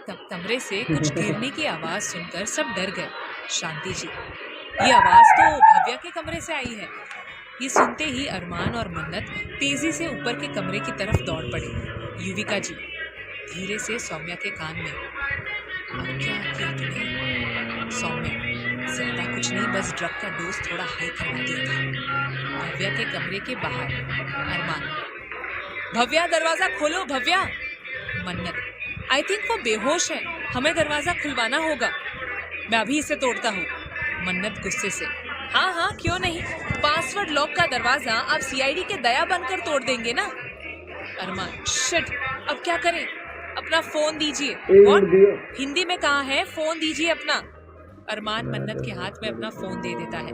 तब कमरे से कुछ गिरने की आवाज सुनकर सब डर गए। शांति जी, ये आवाज तो भव्या के कमरे से आई है। ये सुनते ही अरमान और मन्नत तेजी से ऊपर के कमरे की तरफ दौड़ पड़े। युविका जी धीरे से सौम्या के कान में, अब क्या किया तूने? सौम्या, ज्यादा कुछ नहीं, बस ड्रग का डोज थोड़ा हाई करवा दिया था। भव्या के कमरे के बाहर अरमान, भव्या दरवाजा खोलो भव्या। मन्नत, आई थिंक वो बेहोश है, हमें दरवाजा खुलवाना होगा। मैं अभी इसे तोड़ता हूँ। मन्नत गुस्से से, हाँ हाँ क्यों नहीं, पासवर्ड लॉक का दरवाजा आप सीआईडी के दया बनकर तोड़ देंगे ना। अरमान, शिट, अब क्या करें? अपना फोन दीजिए। व्हाट? हिंदी में कहा है फोन दीजिए अपना। अरमान मन्नत के हाथ में अपना फोन दे देता है।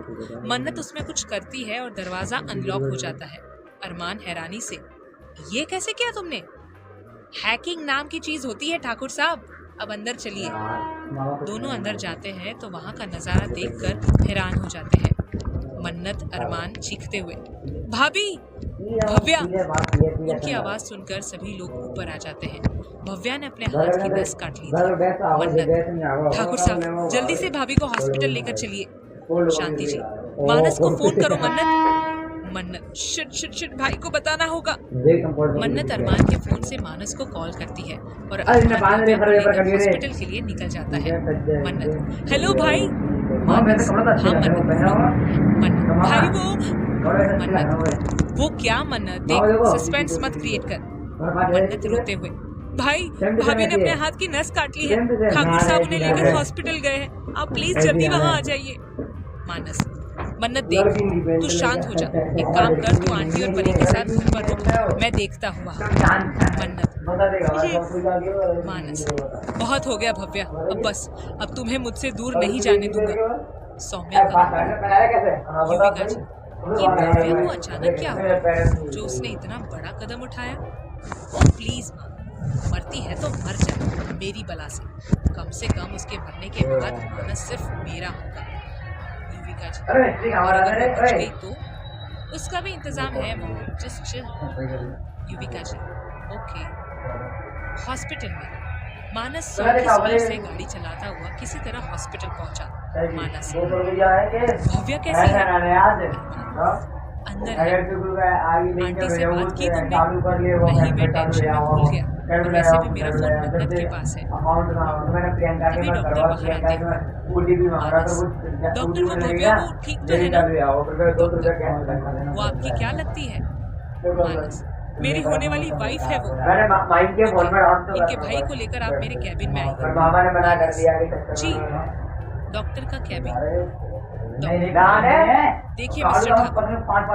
मन्नत उसमें कुछ करती है और दरवाजा अनलॉक हो जाता है। अरमान हैरानी से, ये कैसे किया तुमने? हैकिंग नाम की चीज होती है ठाकुर साहब। अब अंदर चलिए। दोनों अंदर जाते हैं तो वहाँ का नजारा देखकर हैरान हो जाते हैं। मन्नत अरमान चीखते हुए, भाभी, भव्या। उनकी आवाज सुनकर सभी लोग ऊपर आ जाते हैं। भव्या ने अपने हाथ की नस काट ली थी। मन्नत, ठाकुर साहब जल्दी से भाभी को हॉस्पिटल लेकर चलिए। शांति जी, मानस को फोन करो। मन्नत, शिट शिट शिट, भाई को बताना होगा। मन्नत अरमान के फोन से मानस को कॉल करती है और हॉस्पिटल के लिए निकल जाता है। मन्नत, हेलो भाई। मानस, हाँ मन्नत, भाई वो क्या? मन्नत, देख सस्पेंस मत क्रिएट कर। मन्नत रोते हुए, भाई भाभी ने अपने हाथ की नस काट ली है, ठाकुर साहब उन्हें लेकर हॉस्पिटल गए हैं, आप प्लीज जल्दी वहाँ आ जाइए। मानस, मन्नत देख, तू शांत हो जा, एक काम कर, तू आंटी और परी के साथ घर पर रुक, मैं देखता हूँ वहाँ। मन्नत, मानस, बहुत हो गया भव्या, अब बस, अब तुम्हें मुझसे दूर नहीं जाने दूंगा। सौम्या का, युविका जी, ये भव्या को अचानक क्या हुआ जो उसने इतना बड़ा कदम उठाया? ओ प्लीज माँ, मरती है तो मर जाए मेरी बला से कम उसके मरने के बाद मानस सिर्फ मेरा होगा। युविका जी, और अगर वो बच गई तो उसका भी इंतजाम है मॉम, जस्ट चिल। युविका जी, ओके। हॉस्पिटल में मानस 100 की स्पीड से गाड़ी चलाता हुआ किसी तरह हॉस्पिटल पहुंचा। मानस, भव्या कैसी है? अंदर है। आंटी से बात की तुमने? नहीं, मैं टेंशन में भूल गया, और वैसे भी मेरा फोन मन्नत के पास है। तभी डॉक्टर बाहर आते हैं। मानस, डॉक्टर वो भव्या को ठीक तो है ना? डॉक्टर, वो आपकी क्या लगती है? मानस, मेरी होने वाली वाइफ है वो। इनके भाई को लेकर आप मेरे कैबिन में आइए। जी, डॉक्टर का कैबिन। देखिए मिस्टर ठाकुर,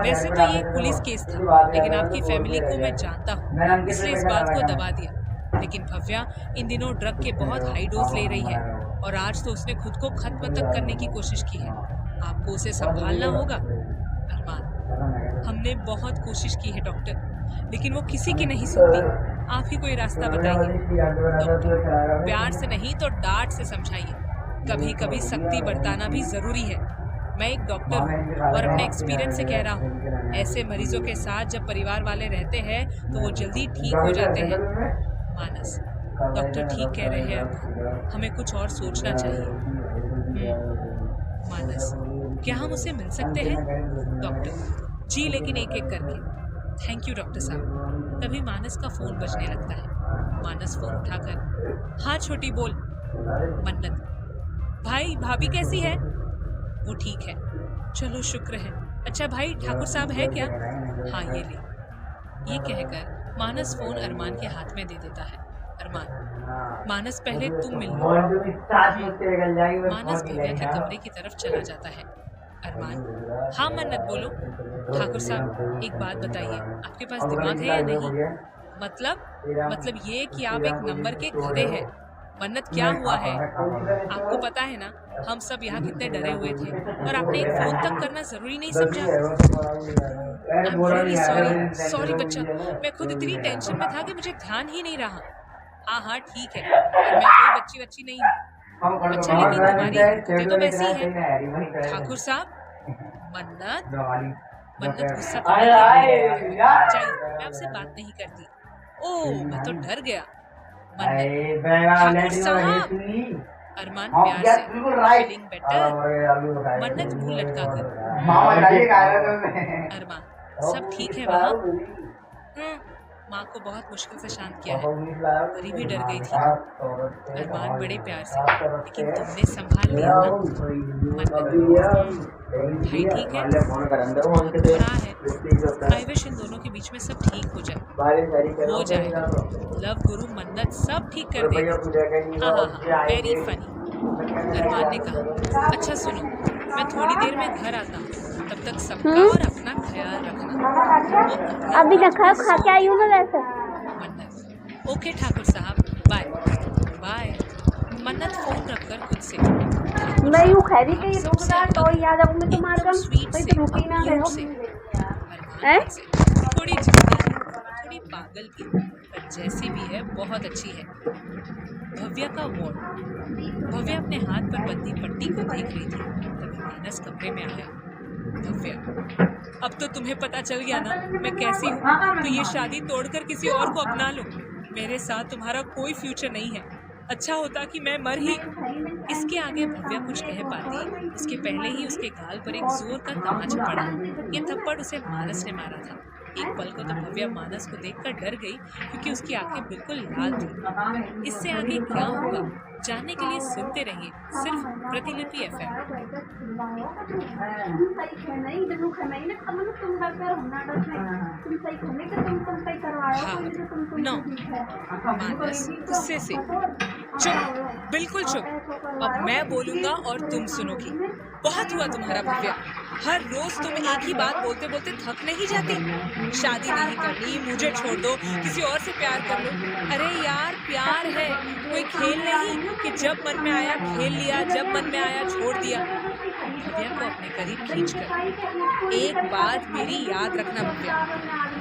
वैसे तो ये पुलिस केस था, लेकिन आपकी फैमिली को मैं जानता हूँ, इसलिए इस बात को दबा दिया। लेकिन भव्या इन दिनों ड्रग के बहुत हाई डोज ले रही है, और आज तो उसने खुद को खत्म तक करने की कोशिश की है। आपको उसे संभालना होगा। अरमान, हमने बहुत कोशिश की है डॉक्टर, लेकिन वो किसी की नहीं सुनती। आप ही कोई रास्ता बताइए। डॉक्टर, प्यार से नहीं तो डांट से समझाइए। कभी कभी सख्ती बरताना भी जरूरी है। मैं एक डॉक्टर हूँ और अपने एक्सपीरियंस से कह रहा हूँ, ऐसे मरीजों के साथ जब परिवार वाले रहते हैं तो वो जल्दी ठीक हो जाते हैं। मानस, डॉक्टर ठीक कह रहे हैं, अब हमें कुछ और सोचना चाहिए। मानस, क्या हम उसे मिल सकते हैं? डॉक्टर, जी, लेकिन एक एक करके। थैंक यू डॉक्टर साहब। तभी मानस का फोन बजने लगता है। मानस फोन उठाकर, हाँ छोटी बोल। मन्नत, भाई भाभी कैसी है? वो ठीक है, चलो शुक्र है। अच्छा भाई, ठाकुर साहब है क्या? हाँ ये ले। ये कहकर मानस फोन अरमान के हाथ में दे देता है। अरमान, मानस पहले तुम मिल लो। मानस भव्या के कमरे की तरफ चला जाता है। अरमान, हाँ मन्नत बोलो। ठाकुर साहब एक बात बताइए, आपके पास दिमाग है या नहीं? मतलब ये कि आप एक नंबर के गधे हैं। मन्नत, क्या हुआ है? आपको पता है ना हम सब यहाँ कितने डरे हुए थे, और आपने एक फोन तक करना जरूरी नहीं समझा। आई एम रियली सॉरी बच्चा, मैं खुद इतनी टेंशन में था कि मुझे ध्यान ही नहीं रहा। हाँ ठीक है, मैं कोई बच्ची नहीं हूँ। अच्छा, लेकिन तुम्हारी हरकतें तो वैसी हैं। ठाकुर साहब, मन्नत गुस्सा तो नहीं है। चाहिए, मैं आपसे बात नहीं करती। ओह, मैं तो डर गया। मन्नत, ठाकुर साहब। अरमान प्यार से, फीलिंग बेटर? मन्नत मुंह लटकाकर, अरमान सब ठीक है वहाँ? माँ को बहुत मुश्किल से शांत किया है, परी भी डर गई थी। अरमान बड़े प्यार से, लेकिन तुमने संभाल लिया ना? मन्नत, भाई ठीक है, बहुत हो रहा है। आई विश इन दोनों के बीच में सब ठीक हो जाए। हो जाएगा, लव गुरु मन्नत सब ठीक कर देगी। हाँ हाँ हाँ, वेरी फनी। अरमान ने कहा, अच्छा सुनो, मैं थोड़ी देर में घर आता हूँ, तब तक सबका और अपना ख्याल रखना। अभी रखा खा के आई हूँ मैं वैसे। मन्नत, ओके ठाकुर साहब, बाय बाय। मन्नत फोन रखकर खुद से, मैं यूँ खा रही थी रुकना तो याद अब मैं तुम्हारा स्वीट से, क्यूट से। अरमान से थोड़ी जल्दी, थोड़ी पागल की, पर जैसी भी है बहुत अच्छी है। भव्या का वार्ड। भव्या अपने हाथ पर बंधी पट्टी को देख रही थी, तभी मानस कमरे में आया। भव्या, अब तो तुम्हें पता चल गया ना मैं कैसी हूँ, तो ये शादी तोड़कर किसी और को अपना लो। मेरे साथ तुम्हारा कोई फ्यूचर नहीं है। अच्छा होता कि मैं मर ही। इसके आगे भव्या कुछ कह पाती, इसके पहले ही उसके गाल पर एक जोर का तमाचा पड़ा। ये थप्पड़ उसे मानस ने मारा था। एक पल को तो भव्या मानस को देखकर डर गई, क्योंकि उसकी आंखें बिल्कुल लाल थी। इससे आगे क्या होगा जानने के लिए सुनते रहिए सिर्फ प्रतिलिपि एफएम। मानस गुस्से से, चुप, बिल्कुल चुप। अब मैं बोलूंगा और तुम सुनोगी। बहुत हुआ तुम्हारा भव्या, हर रोज तुम एक ही बात बोलते बोलते थक नहीं जाती? शादी नहीं करनी, मुझे छोड़ दो, किसी और से प्यार कर लो। अरे यार, प्यार है कोई खेल नहीं कि जब मन में आया खेल लिया, जब मन में आया छोड़ दिया। भव्या को अपने करीब खींचकर, एक बात मेरी याद रखना भव्या,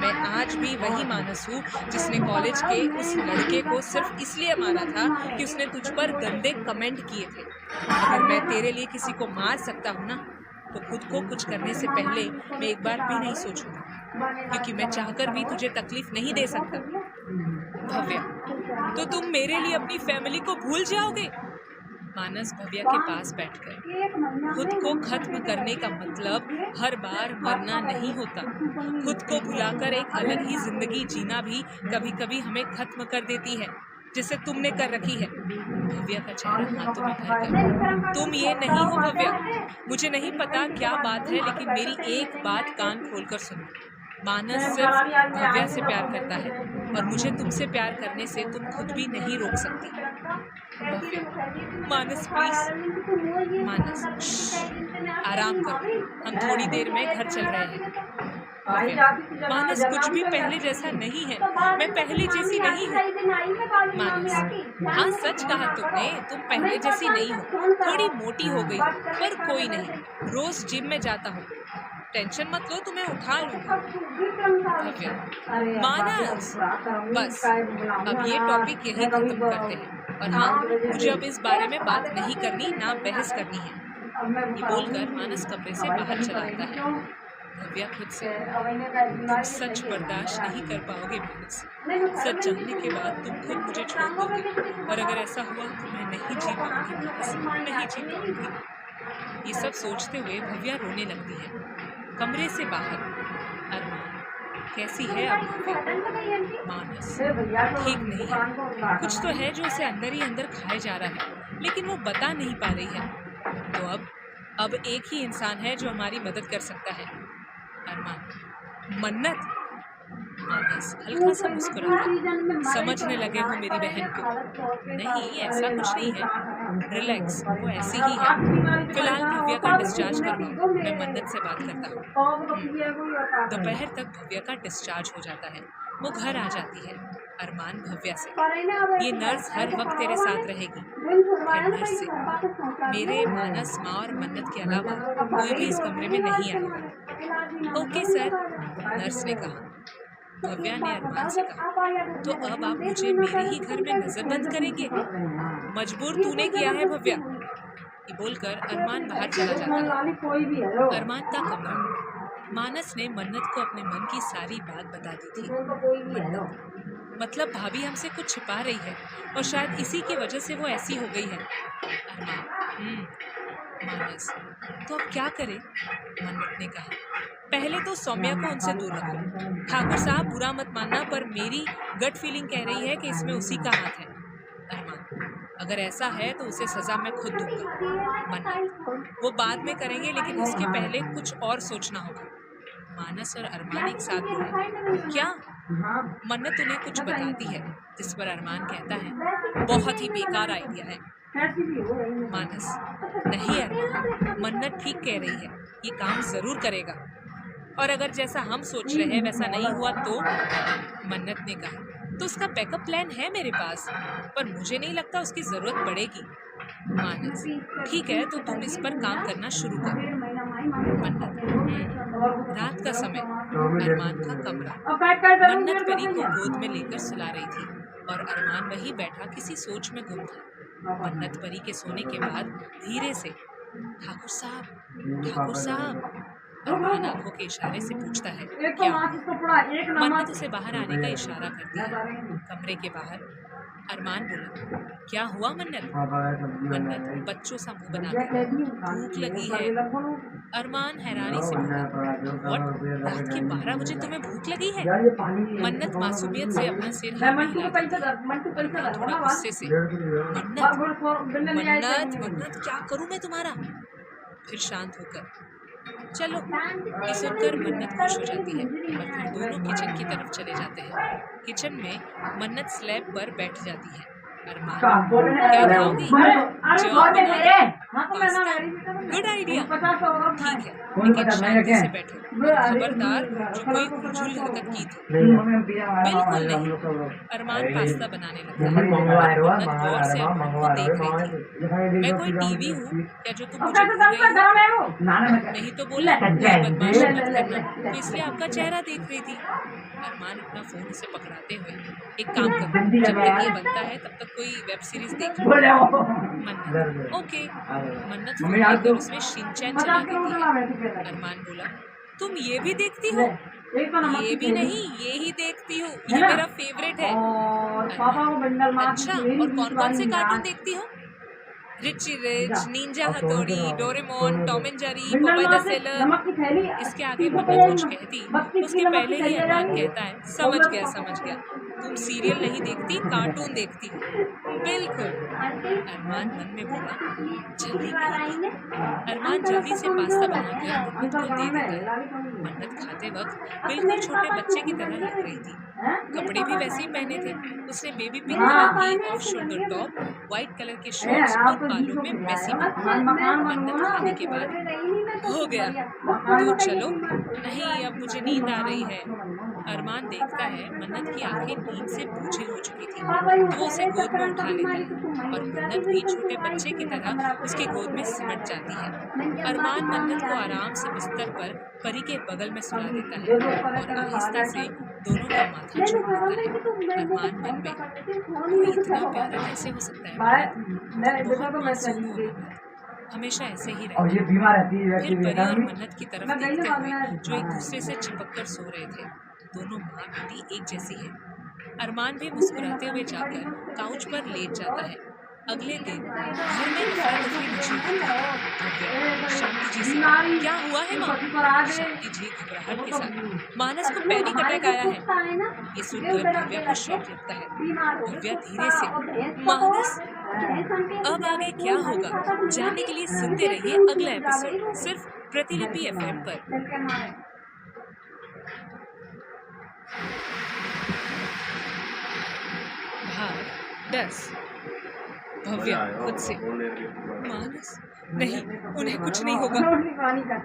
मैं आज भी वही मानस हूँ जिसने कॉलेज के उस लड़के को सिर्फ इसलिए मारा था कि उसने तुझ पर गंदे कमेंट किए थे। अगर मैं तेरे लिए किसी को मार सकता हूँ ना, तो खुद को कुछ करने से पहले मैं एक बार भी नहीं सोचूंगा, क्योंकि मैं चाहकर भी तुझे तकलीफ नहीं दे सकता। भव्या, तो तुम मेरे लिए अपनी फैमिली को भूल जाओगे? मानस भव्या के पास बैठकर, खुद को खत्म करने का मतलब हर बार मरना नहीं होता। खुद को भुलाकर एक अलग ही जिंदगी जीना भी कभी कभी हमें खत्म कर देती है, जिसे तुमने कर रखी है। भव्या का चेहरा हाथों में भरकर, तुम ये नहीं हो भव्या, मुझे नहीं पता क्या बात है, लेकिन मेरी एक बात कान खोलकर सुनो। मानस सिर्फ भव्या से प्यार करता है, और मुझे तुमसे प्यार करने से तुम खुद भी नहीं रोक सकती। भव्या, मानस प्लीज। मानस, आराम करो, हम थोड़ी देर में घर चल रहे हैं। मानस, कुछ भी पहले जैसा नहीं है, मैं पहले जैसी नहीं हूँ। मानस, हाँ सच कहा तुमने, तुम पहले जैसी नहीं हो, थोड़ी मोटी हो गई, पर कोई नहीं, रोज जिम में जाता हूँ, टेंशन मत लो, तुम्हें उठा लूंगी। भव्या, मानस, बस अब ये टॉपिक यही खत्म करते हैं, और हाँ, मुझे अब इस बारे में बात नहीं करनी, ना बहस करनी है। ये बोलकर मानस कमरे से बाहर चला आता है। भव्या खुद से, तुम सच बर्दाश्त नहीं कर पाओगे मानस, सच जानने के बाद तुम खुद मुझे छोड़ दोगे, और अगर ऐसा हुआ तो मैं नहीं जी पाऊंगी मानस, नहीं जी पाऊंगी। ये सब सोचते हुए भव्या रोने लगती है। कमरे से बाहर, अरमान, कैसी है अब भव्या? मानस, ठीक नहीं है, कुछ तो है जो उसे अंदर ही अंदर खाए जा रहा है, लेकिन वो बता नहीं पा रही है। तो अब एक ही इंसान है जो हमारी मदद कर सकता है। अरमान, मन्नत। मानस हल्का सा मुस्कुराकर, समझने लगे हो मेरी बहन को? नहीं, ऐसा कुछ नहीं है, रिलैक्स, वो ऐसी ही है। फिलहाल भव्या का डिस्चार्ज करवाओ, मैं मन्नत से बात करता हूँ। दोपहर तक भव्या का डिस्चार्ज हो जाता है, वो घर आ जाती है। अरमान भव्या से, ये नर्स हर वक्त तेरे साथ रहेगी। फिर नर्स से, मेरे मानस, माँ और मन्नत के अलावा कोई भी इस कमरे में नहीं आएगा। ओके सर, नर्स ने कहा। भव्या ने अरमान से कहा, तो अब आप मुझे मेरे ही घर में नजरबंद करेंगे? मजबूर तूने किया है भव्या। ये बोलकर अरमान बाहर चला जाता है। अरमान का कमरा। मानस ने मन्नत को अपने मन की सारी बात बता दी थी। मन्नत, मतलब भाभी हमसे कुछ छिपा रही है और शायद इसी की वजह से वो ऐसी हो गई है। अरमान मानस, तो अब क्या करें? मन्नत ने कहा, पहले तो सौम्या को उनसे दूर रखो। ठाकुर साहब बुरा मत मानना, पर मेरी गट फीलिंग कह रही है कि इसमें उसी का हाथ है। अरमान, अगर ऐसा है तो उसे सजा मैं खुद दूंगा। मन्नत, वो बाद में करेंगे, लेकिन इसके पहले कुछ और सोचना होगा। मानस और अरमान एक साथ बोले, क्या? मन्नत उन्हें कुछ बताती है, जिस पर अरमान कहता है, बहुत ही बेकार आइडिया है। मानस, नहीं अरमान, मन्नत ठीक कह रही है, ये काम जरूर करेगा। और अगर जैसा हम सोच रहे हैं वैसा नहीं हुआ तो? मन्नत ने कहा, तो उसका बैकअप प्लान है मेरे पास, पर मुझे नहीं लगता उसकी जरूरत पड़ेगी। मानस, ठीक है, तो तुम इस पर काम करना शुरू करो। मन्नत, रात का समय, अरमान का कमरा। मन्नत परी को गोद में लेकर सुला रही थी और अरमान वहीं बैठा किसी सोच में गुम था। मन्नत परी के सोने के बाद धीरे से, ठाकुर साहब, अरमान आंखों के इशारे से पूछता है, क्या? मन्नत उसे बाहर आने का इशारा करती है। कमरे के बाहर अरमान बोला, क्या हुआ मन्नत? मन्नत बच्चों सा मुंह बनाकर, भूख लगी है। अरमान हैरानी से बोला, रात के 12 बजे तुम्हें भूख लगी है? मन्नत मासूमियत से अपना सिर थोड़ा गुस्से से, मन्नत क्या करूं मैं तुम्हारा? फिर शांत होकर, चलो। ये सुनकर मन्नत खुश हो जाती है और फिर दोनों किचन की तरफ चले जाते हैं। किचन में मन्नत स्लैब पर बैठ जाती है। अरमान, क्या खाओगी? जॉब बनाना? पास्ता? Good idea. ठीक है, लेकिन शांति से बैठो, खबरदार जो कोई उलझुल हरकत की तो। बिल्कुल नहीं। अरमान पास्ता बनाने लगता है। मन्नत गौर से अरमान को देख रही थी। मैं कोई टीवी हूँ क्या जो तुम मुझे भूल गई हो? नहीं तो बोला, बदमाशी मत करना, तो इसलिए आपका चेहरा देख रही थी। अरमान अपना फोन उसे पकड़ाते हुए, एक काम करो, जब तक ये बनता है तब तक कोई वेब सीरीज देख लो। मन्नत, ओके। मन्नत फोन लेकर उसमें शिनचैन चला देती है। अरमान बोला, तुम ये भी देखती हो? ये भी नहीं, ये ही देखती हूँ, ये मेरा फेवरेट है। अच्छा, और कौन कौन से कार्टून देखती हो? रिची रिच, निंजा हथौड़ी, Doraemon, Tom and Jerry, पॉपाई the seller. इसके आगे मन्नत कुछ कहती, उसके पहले ही अरमान कहता है, समझ गया, तुम सीरियल नहीं देखती, कार्टून देखती हो। बिल्कुल। अरमान मन में बोला, जल्दी करेगी। अरमान जल्दी से पास्ता बनाकर मन्नत को दे देता है। मन्नत खाते वक्त बिल्कुल छोटे बच्चे की तरह लग रही थी। कपड़े भी वैसे ही पहने थे। उसने बेबी पिंक कलर की off shoulder top, white colour के शॉर्ट्स और बालों में मैसी मन्नत खाने के बाद, हो गया तो चलो। नहीं, अब मुझे नींद आ रही है। अरमान देखता है मन्नत की आंखें नींद से बोझिल हो चुकी थी, तो उसे गोद में उठा लेता है और मन्नत भी छोटे बच्चे की तरह उसके गोद में सिमट जाती है। अरमान मन्नत को आराम से बिस्तर पर परी के बगल में सुला देता है और आहिस्ता से दोनों का माथा चूम लेता है। अरमान मन में, कोई इतना प्यारा कैसे हो सकता है? बहुत मासूम हो मन्नत, हमेशा ऐसे ही रहता है। फिर परी और मन्नत की तरफ देखते हुए, जो एक दूसरे से चिपक कर सो रहे थे, दोनों माँ बेटी एक जैसी है। अरमान भी मुस्कुराते हुए जाकर काउच पर लेट जाता है। अगले दिन घर में अफरा-तफरी मची हुई थी। शांति जी से, क्या हुआ है माँ? शांति जी घबराहट के साथ, मानस को पैनिक अटैक आया है। ये सुनकर भव्या को शॉक लगता है। भव्या धीरे से, मानस, अब आगे क्या होगा जानने के लिए सुनते रहिए अगला एपिसोड, सिर्फ प्रतिलिपि FM पर। भाग 10। भव्या खुद से, मानस, नहीं, उन्हें कुछ नहीं होगा।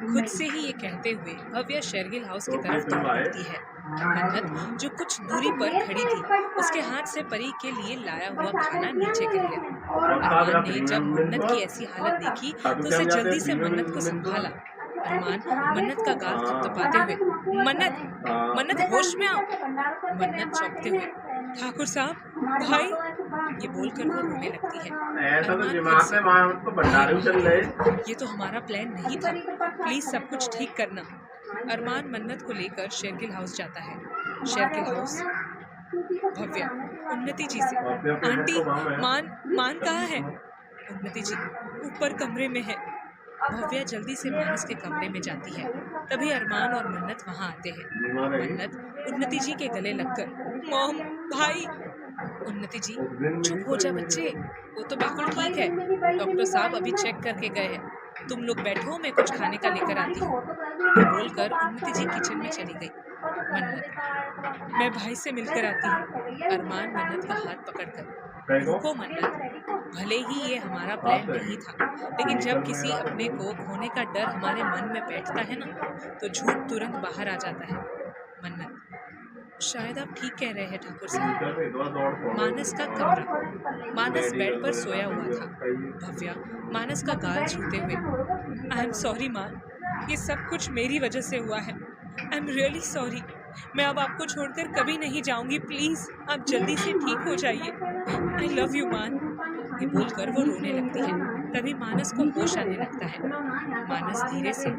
खुद से ही ये कहते हुए भव्या शेरगिल हाउस की तरफ दौड़ पड़ती है। मन्नत जो कुछ दूरी पर खड़ी थी, उसके हाथ से परी के लिए लाया हुआ खाना नीचे गिर गया। अरमान ने जब मन्नत की ऐसी हालत देखी तो उसे जल्दी से मन्नत को संभाला। अरमान मन्नत का गाल थपथपाते हुए, मन्नत होश में आओ। मन्नत चौंकते हुए, ठाकुर साहब, भाई, ये बोलकर वो रोने लगती है। ऐसा तो दिमाग से तो भंडारे चल रहे। ये तो हमारा प्लान नहीं था, प्लीज सब कुछ ठीक करना। अरमान मन्नत को लेकर शेरगिल हाउस जाता है। शेरगिल हाउस भव्या उन्नति जी से, आंटी मान कहाँ है? उन्नति जी ऊपर कमरे में है। भव्या जल्दी से मानस के कमरे में जाती है। तभी अरमान और मन्नत वहाँ आते हैं। मन्नत उन्नति जी के गले लगकर, मॉम, भाई। उन्नति जी चुप हो जा बच्चे, वो तो बिल्कुल ठीक है, डॉक्टर साहब अभी चेक करके गए हैं, तुम लोग बैठो, मैं कुछ खाने का लेकर आती हूँ। ये बोलकर उन्नति जी किचन में चली गई। मन्नत, मैं भाई से मिलकर आती हूँ। अरमान मन्नत का हाथ पकड़कर, रुको मन्नत, भले ही ये हमारा प्लान नहीं था, लेकिन जब किसी अपने को खोने का डर हमारे मन में बैठता है ना, तो झूठ तुरंत बाहर आ जाता है। मन्नत, शायद आप ठीक कह रहे हैं ठाकुर साहब। मानस का कमरा, मानस बेड पर सोया हुआ था। भव्या मानस का गाल छूते हुए, आई एम सॉरी माँ, ये सब कुछ मेरी वजह से हुआ है, आई एम रियली सॉरी, मैं अब आपको छोड़कर कभी नहीं जाऊंगी, प्लीज आप जल्दी से ठीक हो जाइए, आई लव यू मान। ये बोलकर वो रोने लगती है। तभी मानस को होश आने लगता है। मानस धीरे से,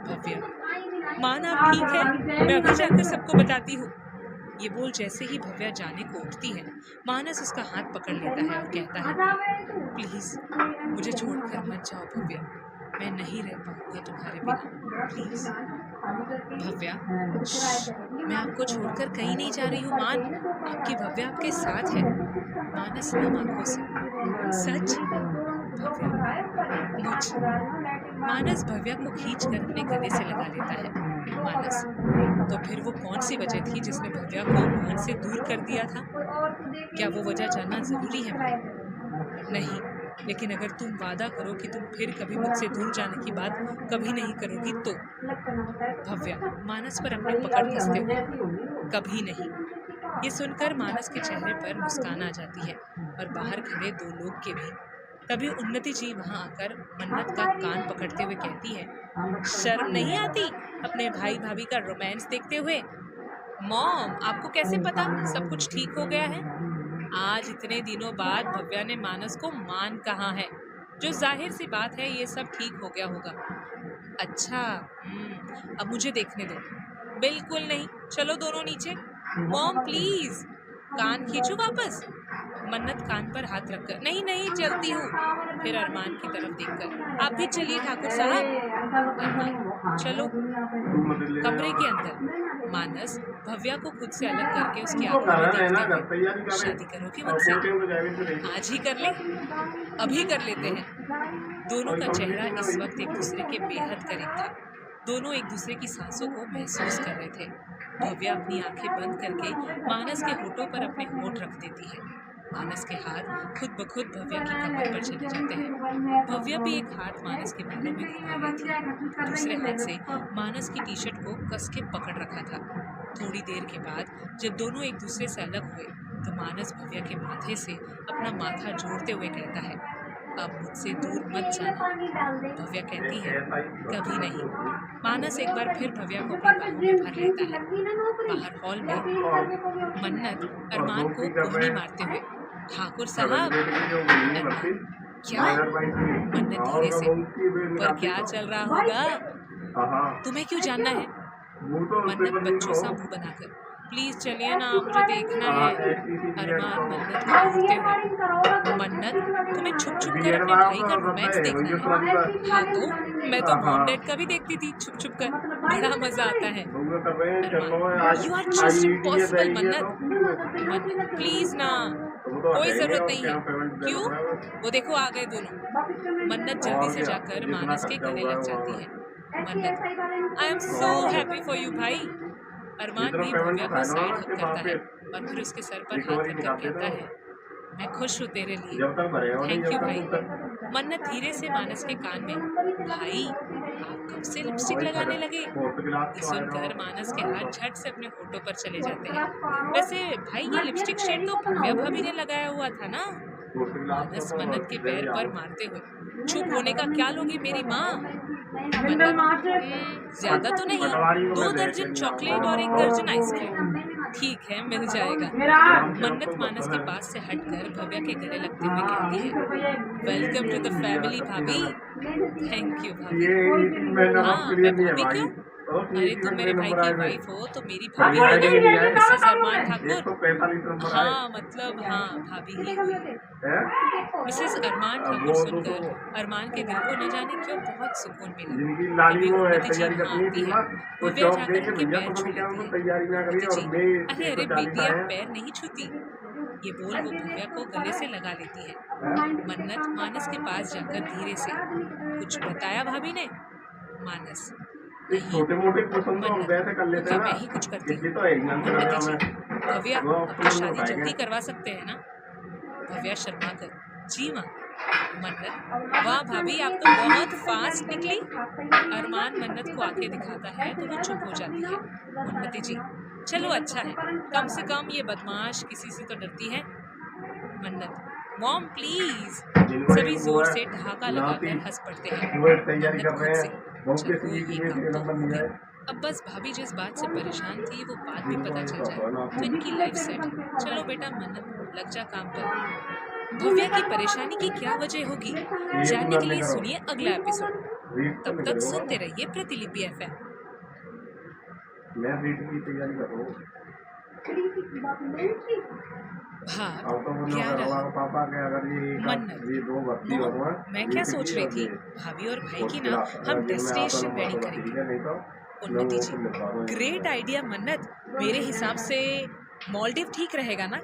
भव्या, मान आप ठीक है, मैं अभी जाकर सबको बताती हूँ। ये बोल जैसे ही भव्या जाने को उठती है, मानस उसका हाथ पकड़ लेता है और कहता है, प्लीज मुझे छोड़कर मत जाओ भव्या, मैं नहीं रह पाऊंगा तुम्हारे बिना, प्लीज। भव्या, मैं आपको छोड़कर कहीं नहीं जा रही हूँ मान, आपकी भव्या आपके साथ है। मानस नम आंखों से, सच? भव्या, मुझ। मानस भव्या को खींचकर अपने गले से लगा लेता है। मानस, तो फिर वो कौन सी वजह थी जिसने भव्या को मान से दूर कर दिया था? क्या वो वजह जानना जरूरी है मान? नहीं, लेकिन अगर तुम वादा करो कि तुम फिर कभी मुझसे दूर जाने की बात कभी नहीं करोगी तो। भव्या मानस पर अपनी पकड़ कसते हुए, कभी नहीं। ये सुनकर मानस के चेहरे पर मुस्कान आ जाती है और बाहर खड़े दो लोग के भी। तभी उन्नति जी वहाँ आकर मन्नत का कान पकड़ते हुए कहती है, शर्म नहीं आती अपने भाई भाभी का रोमांस देखते हुए? मॉम, आपको कैसे पता सब कुछ ठीक हो गया है? आज इतने दिनों बाद भव्या ने मानस को मान कहा है, जो जाहिर सी बात है ये सब ठीक हो गया होगा। अच्छा, अब मुझे देखने दो। बिल्कुल नहीं, चलो दोनों नीचे। मॉम प्लीज, कान खींचो वापस। मन्नत कान पर हाथ रखकर, नहीं नहीं चलती हूँ। फिर अरमान की तरफ देखकर, आप भी चलिए ठाकुर साहब। अरमान, चलो। कमरे के अंदर मानस भव्या को खुद से अलग करके उसकी आंखों में देखते हुए, शादी करोगे मुझसे? आज ही कर ले, अभी कर लेते हैं। दोनों का चेहरा इस वक्त एक दूसरे के बेहद करीब था। दोनों एक दूसरे की सांसों को महसूस कर रहे थे। भव्या अपनी आंखें बंद करके मानस के होठों पर अपने होठ रख देती है। मानस के हाथ खुद ब खुद भव्या की कमर पर चले जाते हैं। भव्या भी एक हाथ मानस के बालों में घुमा रही थी, दूसरे हाथ से मानस की टी शर्ट को कस के पकड़ रखा था। थोड़ी देर के बाद जब दोनों एक दूसरे से अलग हुए तो मानस भव्या के माथे से अपना माथा जोड़ते हुए कहता है, अब मुझसे दूर मत जाना। भव्या कहती है, कभी नहीं। मानस एक बार फिर भव्या को अपनी बाहों में भर लेता है। बाहर हॉल में मन्नत अरमान को कोहनी मारते हुए, ठाकुर साहब। क्या? मन्नत धीरे से, पर क्या चल रहा होगा? तुम्हें क्यों जानना है? मन्नत बच्चों सा मुंह बनाकर, प्लीज चलिए ना, मुझे देखना है। अरमान मन्नत को घूरते हुए, मन्नत तुम्हें छुप छुप कर अपने भाई का रोमांस देखना है? हाँ तो मैं तो मॉम डैड का भी देखती थी छुप छुप कर, बड़ा मजा आता है। यू आर जस्ट इम्पॉसिबल मन्नत, प्लीज ना, कोई जरूरत नहीं है। क्यों? वो देखो आ गए दोनों। मन्नत जल्दी से जाकर मानस के गले लग जाती है। मन्नत, I am so happy for you भाई। अरमान भी भव्या को साइड हक करता है और फिर उसके सर पर हाथ रखकर कहता है, मैं खुश हूँ तेरे लिए, थैंक यू भाई। मन्नत धीरे से मानस के कान में, भाई आप कब से लिपस्टिक लगाने लगे? ये सुनकर मानस के हाथ झट से अपने होठों पर चले जाते हैं। वैसे भाई ये लिपस्टिक शेड तो भव्या भाभी ने लगाया हुआ था ना? मानस मन्नत के पैर पर मारते हुए, चुप होने का क्या लोगी मेरी माँ? ज्यादा तो नहीं, 2 दर्जन चॉकलेट और 1 दर्जन आइसक्रीम। ठीक है, मिल जाएगा। मन्नत मानस के पास से हटकर भव्या के गले लगते हुए कहती है, वेलकम टू द फैमिली भाभी। थैंक यू भाभी। हाँ, मैं भाभी क्यों? अरे तुम मेरे भाई की वाइफ हो तो मेरी भाभी भाभी आगे हो नहीं ना, आए। मिसेस अरमान ठाकुर। 145 नंबर आए। हाँ मतलब हाँ भाभी ही हुई। हैं? मिसेस अरमान अब ठाकुर वो तो सुनकर अरमान के दिल को न जाने क्यों बहुत सुकून मिला। जिनकी लाली तभी वो उन्नति जी तैयारी वहाँ करनी आती थी है। ना, वो भव्या चौक दे जाकर के उनके भैया पैर पता छू नहीं क्या लेती उन्होंने है। तैयारी ना करी उन्नति और जी, मैं अरे अरे 140 बेटी आप आए। पैर नहीं छूती। ये बोल वो भव्या को गले से लगा लेती है। मन्नत मानस के पास जाकर धीरे से, कुछ बताया भाभी ने? मानस, इस नहीं। छोटे मोटे क्वेश्चन तो हम मन्नत, वैसे कर लेते ओके हैं ना, मैं ही कुछ करती इसलिए हूँ। तो एग्जाम से उन्नति लगा जी, मैं भव्या वो अब तो अपना शादी उठाएंगे। जल्दी करवा सकते हैं ना? भव्या शर्मा कर, जी माँ। मन्नत, वाह भाभी आप तो बहुत फास्ट निकली। अरमान मन्नत को आंखें दिखाता है तो वो चुप हो जाती है। उन्नति जी, चलो अच्छा है, कम से कम ये बदमाश किसी से तो डरती है। मन्नत, मॉम प्लीज। सभी जोर से ठहाका लगाकर हंस पड़ते हैं। वो तैयारी मन्नत कर रहे खुद हैं, से, बहुत चलो किसी ये की काम तो नंबर हो नहीं गया, आए। अब बस भाभी जिस बात से परेशान थी वो बात भी पता चल जाए तो इनकी लाइफ सेट। चलो बेटा मन्नत लग जा काम पर। भव्या की परेशानी की क्या वजह होगी, जानने के लिए सुनिए अगला एपिसोड। तब तक सुनते रहिए प्रतिलिपि एफएम। मैं रीट की तैयारी कर रहा हूँ। भाग 11 पापा के अगर मन्नत, ये दो भर्ती मॉम, हुआ मैं क्या सोच रही थी, भाभी और भाई की ना हम डेस्टिनेशन वेडिंग करेंगे। उन्नति जी, ग्रेट आइडिया मन्नत, मेरे हिसाब से मालदीव ठीक रहेगा ना?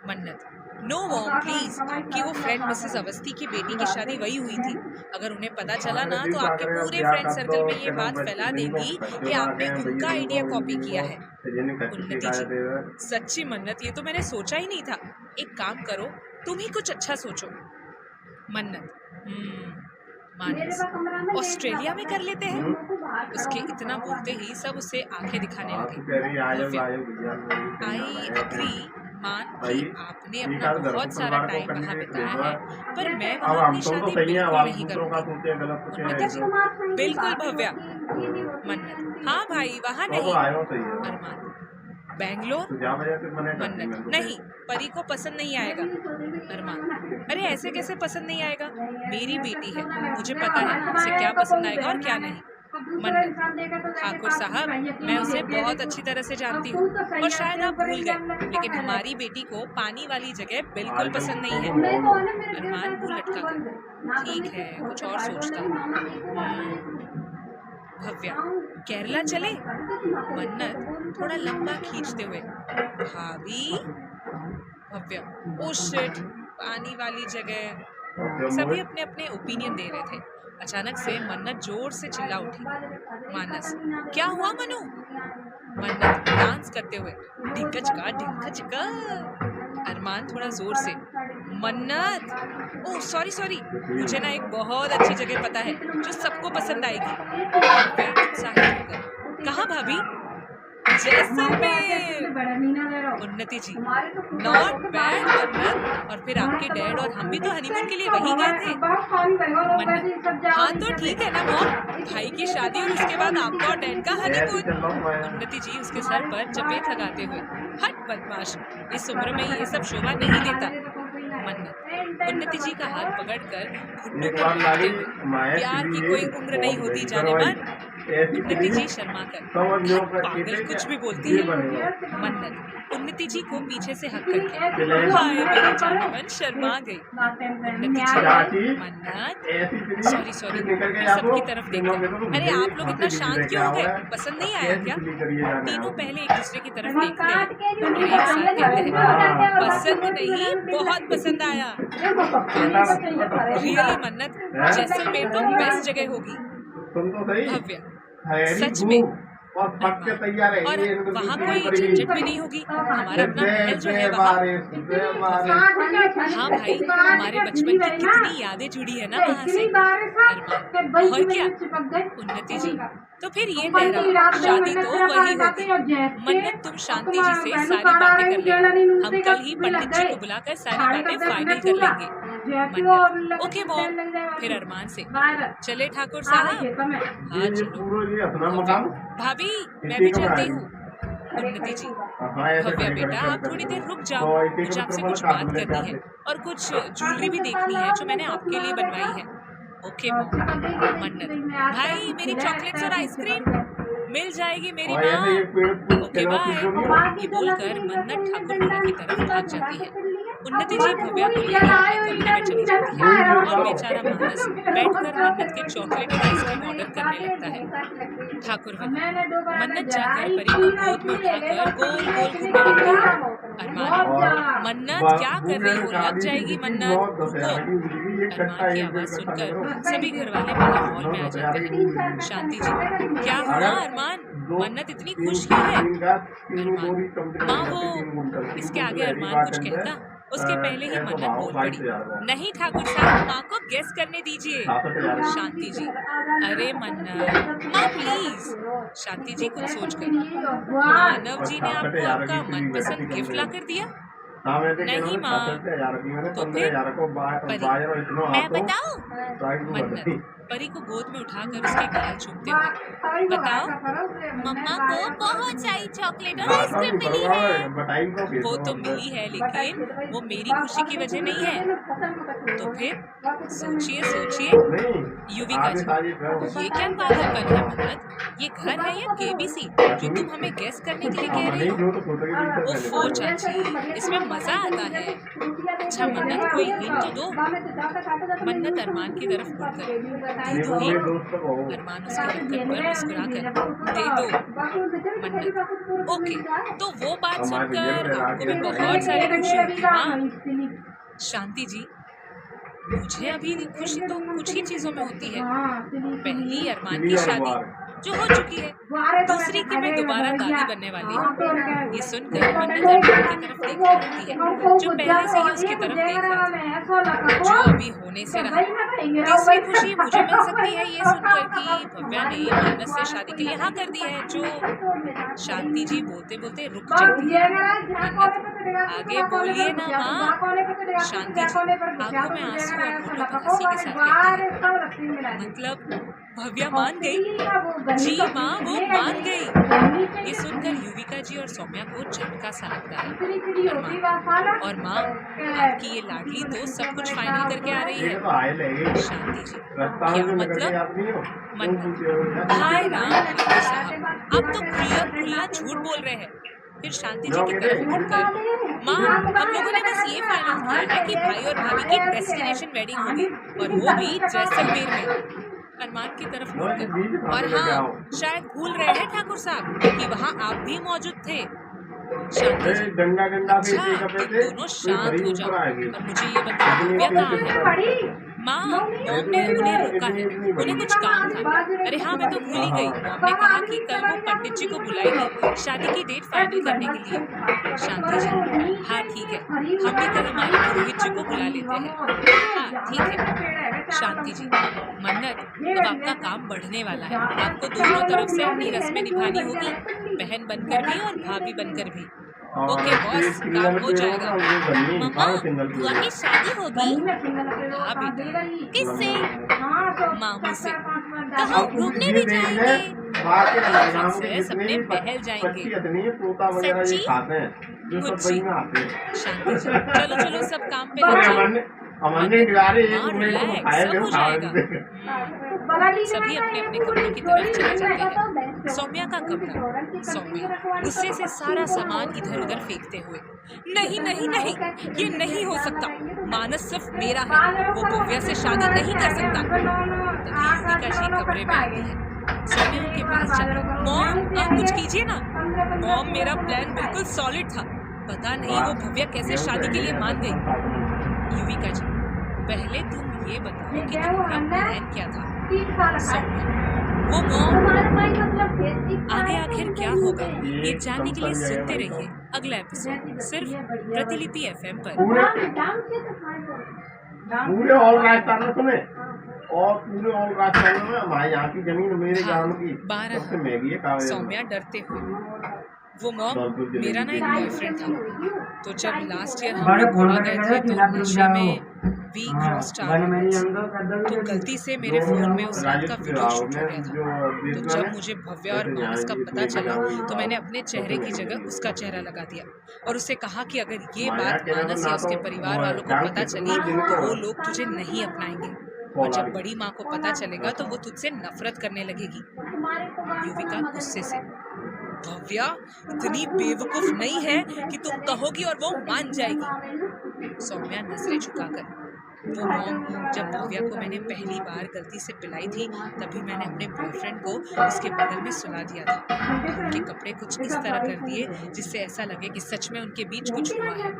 मन्नत, नो मॉम प्लीज, आपकी वो फ्रेंड मिसेस अवस्थी की बेटी की शादी वही हुई थी। अगर उन्हें पता चला ना तो आपके पूरे फ्रेंड सर्कल में ये बात फैला देंगी कि आपने उनका आइडिया कॉपी किया है। उन्नति जी, सच्ची मन्नत ये तो मैंने सोचा ही नहीं था। एक काम करो, तुम ही कुछ अच्छा सोचो। मन्नत, मानस, ऑस्ट्रेलिया में कर लेते हैं। उसके इतना बोलते ही सब उसे आंखें दिखाने लगे। आई एग्री मान कि आपने अपना बहुत सारा टाइम वहाँ बिताया है, पर मैं वहाँ अपनी शादी बिल्कुल नहीं करूँगी। उन्नति जी, बिल्कुल भव्या। मन्नत, हाँ भाई वहाँ नहीं। अरमान, बैंगलोर। मन्नत, नहीं, परी को पसंद नहीं आएगा। अरमान, अरे ऐसे कैसे पसंद नहीं आएगा, मेरी बेटी है, मुझे पता है उसे क्या पसंद आएगा और क्या नहीं। मन्नत, ठाकुर साहब मैं उसे बहुत अच्छी तरह से जानती हूँ और शायद आप भूल गए, लेकिन हमारी बेटी को पानी वाली जगह बिल्कुल पसंद नहीं है। अरमान मुंह लटका कर, ठीक है कुछ और सोचता हूँ। भव्या, केरला चले? मन्नत थोड़ा लंबा खींचते हुए, भाभी। भव्या, ओ शिट, पानी वाली जगह। सभी अपने अपने ओपिनियन दे रहे थे। अचानक से मन्नत जोर से चिल्ला उठी। मानस, क्या हुआ मनु? मन्नत डांस करते हुए, ढिंकचका ढिंकचका। अरमान थोड़ा जोर से, मन्नत, ओह सॉरी सॉरी, मुझे ना एक बहुत अच्छी जगह पता है जो सबको पसंद आएगी। उत्साहित होकर, कहाँ भाभी? जैसलमेर। उन्नति जी, नॉट बैड मन्नत, और फिर आपके डैड और हम भी तो हनीमून के लिए वही गए थे। मन्नत, हाँ तो ठीक है ना मॉम, भाई की शादी और उसके बाद आपका और डैड का हनीमून। उन्नति जी उसके सर पर चपेट लगाते हुए, हट बदमाश, इस उम्र में ये सब शोभा नहीं देता। मन्नत, उन्नति जी का हाथ पकड़कर घुटनों पर मारते हुए, प्यार की कोई उम्र नहीं होती जाने मन। उन्नति जी शर्मा कर, पागल कुछ भी बोलती है। मन्नत, उन्नति जी को पीछे से हक करके, हाय मेरी जाने मन शर्मा गई। उन्नति जी, मन्नत, सॉरी सॉरी, सबकी तरफ देखकर, अरे आप लोग इतना शांत क्यों हो गए, पसंद नहीं आया क्या? तीनों पहले एक दूसरे की तरफ देखते हैं, फिर एक साथ कहते हैं, पसंद नहीं बहुत पसंद आया। रियली मन्नत, जैसलमेर तो बेस्ट जगह होगी। भव्या, सच में, और पक्के तैयार है, और वहाँ कोई झंझट भी नहीं होगी, हमारा अपना महल जो है वहाँ। हाँ भाई, हमारे बचपन की कितनी यादें जुड़ी है ना वहाँ से। अरमान, और क्या? उन्नति जी, तो फिर ये ठहरा, शादी तो वही होगी। मन्नत, तुम शांति जी से सारी बातें कर लेना, हम कल ही पंडित जी को बुलाकर सारी बातें फाइनल कर लेंगे। मन्नत, ओके मॉम। फिर अरमान से, चले ठाकुर साहब? हाँ चलो। भाभी मैं भी चलती हूँ। उन्नति जी, भव्या बेटा आप थोड़ी देर रुक जाओ, मुझे आपसे कुछ बात करनी है और कुछ ज्वेलरी भी देखनी है जो मैंने आपके लिए बनवाई है। Okay mom. मन्नत, भाई मेरी चॉकलेट्स और आइसक्रीम। मिल जाएगी मेरी और ऐसे ये माँ। पेड़ ओके बाय। ये बोलकर मन्नत ठाकुर वाला की तरफ भाग जाती है। उन्नति जी भव्या को लेकर अपने कमरे में चली जाती है और बेचारा मानस बैठकर मन्नत के चॉकलेट और आइसक्रीम ऑर्डर करने लगता है। ठाकुर वाला मन्नत जाकर परी को गोद में उठाकर गोल गोल घूमने लगती है। अरमान, मन्नत क्या कर रही हो, लग जाएगी मन्नत, रुको। अरमान की आवाज सुनकर सभी घर वाले बाहर हॉल में आ जाते हैं। शांति जी, क्या हुआ अरमान? मन्नत इतनी खुश क्यों है? अरमान, माँ वो। इसके आगे अरमान कुछ कहता, उसके पहले ही मन्नत बोल पड़ी, नहीं ठाकुर साहब, माँ को गेस करने दीजिए। शांति जी, अरे मन्नत माँ प्लीज। शांति जी कुछ सोचकर, मानव जी ने आपको आपका मनपसंद गिफ्ट ला कर दिया? नहीं माँ। तो फिर परी, मैं बताऊं? मन्नत परी को गोद में उठाकर उसके गाल चूमते हुए, बताओ। मम्मा को बहुत सारी चॉकलेट और आइसक्रीम मिली है। वो तो मिली है, लेकिन वो मेरी खुशी की वजह नहीं है। तो फिर सोचिए सोचिए युविका जी, ये क्या पागलपन है मन्नत? ये घर है या केबीसी जो तुम हमें गेस करने के लिए कह रही हो? ओफो चाची, इसमें मजा आता है। अच्छा मन्नत, कोई हिंट तो दो। मन्नत अरमान की तरफ मुड़कर, दे दो हिंट। अरमान उसकी हरकत पर मुस्कुरा कर, दे दो। मन्नत, ओके, तो वो बात सुनकर आपको भी बहुत सारी खुशी होगी हाँ। शांति जी, मुझे अभी खुशी तो कुछ ही चीजों में होती है। पहली अरमान की शादी जो हो चुकी है, दूसरी की मैं दोबारा दादी बनने वाली हूँ। ये सुनकर मन्नत अरमान की तरफ देख रही है जो पहले से ही उसकी तरफ देख रहा था, जो अभी होने से रहा। तीसरी खुशी मुझे मिल सकती है ये सुनकर कि भव्या ने मानस से शादी के लिए हाँ कर दी है, जो। शांति जी बोलते बोलते रुक जाती है। मन्नत, आगे बोलिए ना माँ। शांति जी आंखों में आंसू और होठों पर हंसी के साथ कहती है, मतलब भव्या मान गई? जी माँ, वो मान गई। ये सुनकर युविका जी और सौम्या को झटका सा लगता है। और माँ, आपकी ये लाडली तो सब कुछ फाइनल करके आ रही है। शांति जी, क्या मतलब? मन्नत, हाय राम ठाकुर साहब, आप तो खुला झूठ बोल रहे हैं। फिर शांति जी की तरफ मुड़कर, माँ हम लोगों ने बस ये फाइनल किया है कि भाई और भाभी की डेस्टिनेशन वेडिंग होगी, और वो भी जैसलमेर में। अरमान की तरफ मुड़कर, और हाँ, शायद भूल रहे हैं ठाकुर साहब कि वहाँ आप भी मौजूद थे। शांति जी, अच्छा तुम दोनों शांत हो जाओ और मुझे ये बताओ भव्या कहाँ है? माँ, मॉम ने उन्हें रोका है, उन्हें कुछ काम था। अरे हाँ, मैं तो भूल ही गई। मॉम ने कहा कि कल वो पंडित जी को बुलाएगी शादी की डेट फाइनल करने के लिए। शांति जी, हाँ ठीक है, हम भी कल हमारे पुरोहित जी को बुला लेते हैं। हाँ ठीक है। शांति जी, मन्नत, अब आपका काम बढ़ने वाला है। आपको दोनों तरफ से अपनी रस्में निभानी होगी, बहन बनकर भी और भाभी बनकर भी। ओके बॉस, काम हो जाएगा। मम्मा, बुआ की शादी होगी? हाँ बेटा। किससे? मामू से। तो हम घूमने भी जाएंगे। प्रिंसेस अपने महल जाएंगे। सच्ची? मुझे। शांति जी, चलो चलो सब काम पे लग जाओ। रिलैक्स, सब हो जाएगा। सभी अपने अपने कमरे की तरफ चले जाते हैं। सौम्या का कमरा। सौम्या गुस्से से सारा सामान इधर उधर फेंकते हुए, नहीं नहीं नहीं, ये नहीं हो सकता। मानस सिर्फ मेरा है, वो भव्या से शादी नहीं कर सकता। तभी युविका जी कमरे में आती है। सौम्या उनके पास जाकर, मॉम आप कुछ कीजिए ना। मॉम, मेरा प्लान बिल्कुल सॉलिड था, पता नहीं वो भव्या कैसे शादी के लिए मान गई। युविका जी, पहले तुम ये बताओ कि तुम्हारा प्लान क्या था? वो मॉम, आगे आखिर क्या होगा ये जानने के लिए सुनते रहिए अगला एपिसोड सिर्फ प्रतिलिपि FM पर। पूरे ऑल राजस्थान में सुने, और पूरे ऑल राजस्थान में हमारे यहाँ की जमीन मेरे गांव की 12। सौम्या डरते हुए, वो मॉम, मेरा ना एक बॉयफ्रेंड था, तो जब लास्ट ईयर हम लोग गोवा गए थे तो नशे में वी क्रॉस्ड तो गलती से मेरे फोन में उस रात का वीडियो शूट हो गया था। तो जब मुझे भव्या और मानस का पता चला तो मैंने अपने चेहरे की जगह उसका चेहरा लगा दिया और उससे कहा कि अगर ये बात मानस या उसके परिवार वालों को पता चली तो वो लोग तुझे नहीं अपनाएंगे। और जब बड़ी माँ को पता चलेगा तो वो तुझसे नफरत करने लगेगी। युविका गुस्से से, भव्या इतनी बेवकूफ नहीं है कि तुम कहोगी और वो मान जाएगी। सौम्या नजरें झुकाकर, वो मॉम, जब भव्या को मैंने पहली बार गलती से पिलाई थी तभी मैंने अपने बॉयफ्रेंड को उसके बगल में सुला दिया था। उनके कपड़े कुछ इस तरह कर दिए जिससे ऐसा लगे कि सच में उनके बीच कुछ हुआ है।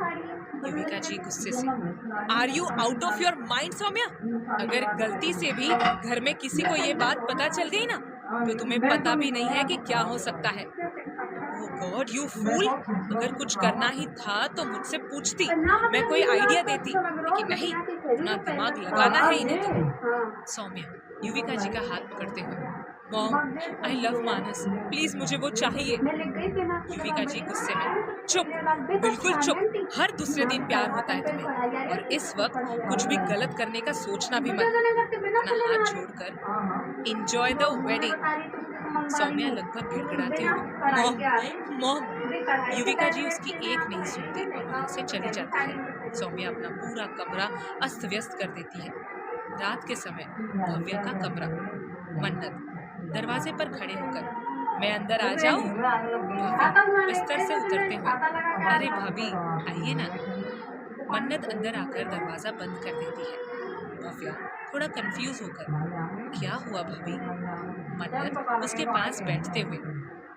युविका जी गुस्से से, are you out of your mind Saumya? अगर गलती से भी घर में किसी को ये बात पता चल गई ना तो तुम्हें पता भी नहीं है कि क्या हो सकता है। गॉड यू फूल, अगर कुछ करना ही था तो मुझसे पूछती, मैं कोई आइडिया देती, लेकिन नहीं, अपना दिमाग लगाना है इन्हें तो। सौम्या युविका जी का हाथ पकड़ते हुए, mom I love Manas, please मुझे वो चाहिए। युविका जी गुस्से में, चुप, बिल्कुल चुप, हर दूसरे दिन प्यार होता है तुम्हें और इस वक्त कुछ भी गलत करने का सोचना भी मत। अपना हाथ छोड़कर एंजॉय द वेडिंग। सौम्या लगभग गिड़गिड़ाते हुए, मॉम। युविका जी उसकी एक नहीं सुनती और वहां से चली जाती है। सौम्या अपना पूरा कमरा अस्त व्यस्त कर देती है। रात के समय भव्या का कमरा। मन्नत दरवाजे पर खड़े होकर, मैं अंदर आ जाऊं? भव्या बिस्तर से उतरते हुए, अरे भाभी आइए ना। मन्नत अंदर आकर दरवाजा बंद कर देती है। भव्या थोड़ा कंफ्यूज होकर, क्या हुआ भाभी? मन्नत उसके पास बैठते हुए,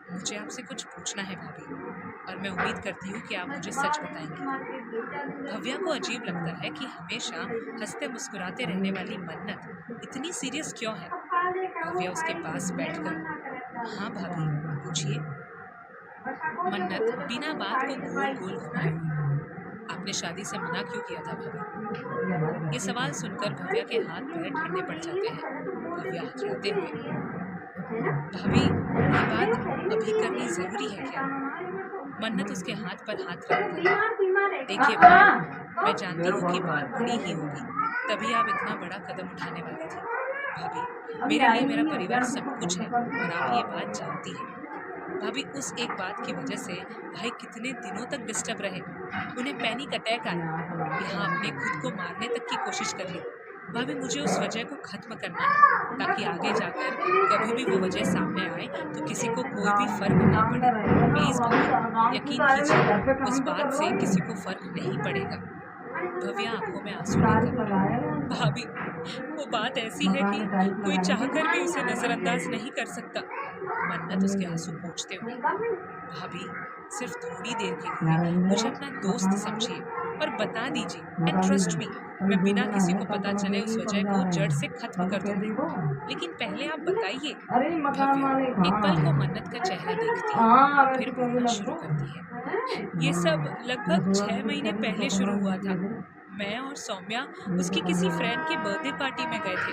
मुझे आपसे कुछ पूछना है भाभी और मैं उम्मीद करती हूँ कि आप मुझे सच बताएंगी। भव्या को अजीब लगता है कि हमेशा हंसते मुस्कुराते रहने वाली मन्नत इतनी सीरियस क्यों है। भव्या उसके पास बैठकर, हाँ भाभी पूछिए। मन्नत बिना बात को गोल गोल घुमाए, आपने शादी से मना क्यों किया था भाभी? ये सवाल सुनकर भव्या के हाथ पैर ठंडे पड़ जाते हैं। भव्या हंसते हुए, भाभी ये बात अभी करनी जरूरी है क्या? मन्नत उसके हाथ पर हाथ रखकर, देखिए भाभी, मैं जानती हूँ कि बात बड़ी ही होगी, तभी आप इतना बड़ा कदम उठाने वाली थी। भाभी मेरे लिए मेरा परिवार सब कुछ है और आप ये बात जानती हैं। भाभी उस एक बात की वजह से भाई कितने दिनों तक डिस्टर्ब रहे, उन्हें पैनिक अटैक आया, यहाँ अपने खुद को मारने तक की कोशिश कर ली। भाभी मुझे उस वजह को खत्म करना है ताकि आगे जाकर कभी भी वो वजह सामने आए तो किसी को कोई भी फर्क ना पड़े। प्लीज भाभी यकीन कीजिए, उस बात से किसी को फर्क नहीं पड़ेगा। भव्या आंखों में आंसू लेकर, भाभी वो बात ऐसी है कि कोई चाहकर भी उसे नजरअंदाज नहीं कर सकता। मन्नत उसके आंसू पोंछते हुए, भाभी सिर्फ थोड़ी देर के लिए मुझे अपना दोस्त समझिए और बता दीजिए, एंड ट्रस्ट मी, मैं बिना किसी को पता चले उस वजह को जड़ से खत्म कर दूंगी। लेकिन पहले आप बताइए। भव्या एक पल को मन्नत का चेहरा देखती है, फिर बोलना शुरू करती है, ये सब लगभग 6 महीने पहले शुरू हुआ था। मैं और सौम्या उसकी किसी फ्रेंड के बर्थडे पार्टी में गए थे।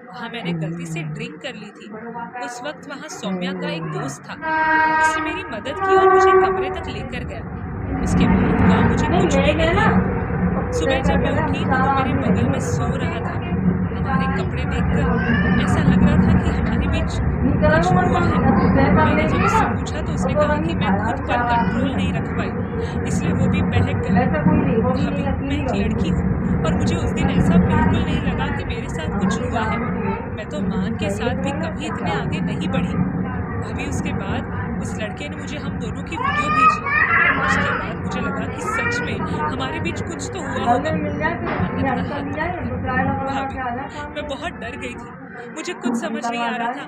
वहाँ मैंने गलती से ड्रिंक कर ली थी। उस वक्त वहाँ सौम्या का एक दोस्त था, उसने मेरी मदद की और मुझे कमरे तक लेकर गया। उसके बाद का मुझे कुछ भी नहीं याद। सुबह जब मैं उठी तो वो मेरे बगल में सो रहा था। हमारे कपड़े देखकर ऐसा लग रहा था कि हमारे बीच कुछ हुआ है। मैंने जब उससे पूछा तो उसने कहा कि मैं खुद पर कंट्रोल नहीं रख पाई, इसलिए वो भी बहक गई। भाभी मैं एक लड़की हूँ और मुझे उस दिन ऐसा बिल्कुल नहीं लगा कि मेरे साथ कुछ हुआ है। मैं तो मान के साथ भी कभी इतने आगे नहीं बढ़ी। भाभी उसके बाद उस लड़के ने मुझे हम दोनों की वीडियो भेजी। उसके बाद मुझे लगा कि सच में हमारे बीच कुछ तो हुआ होगा। भाभी मैं बहुत डर गई थी, मुझे कुछ समझ नहीं आ रहा था।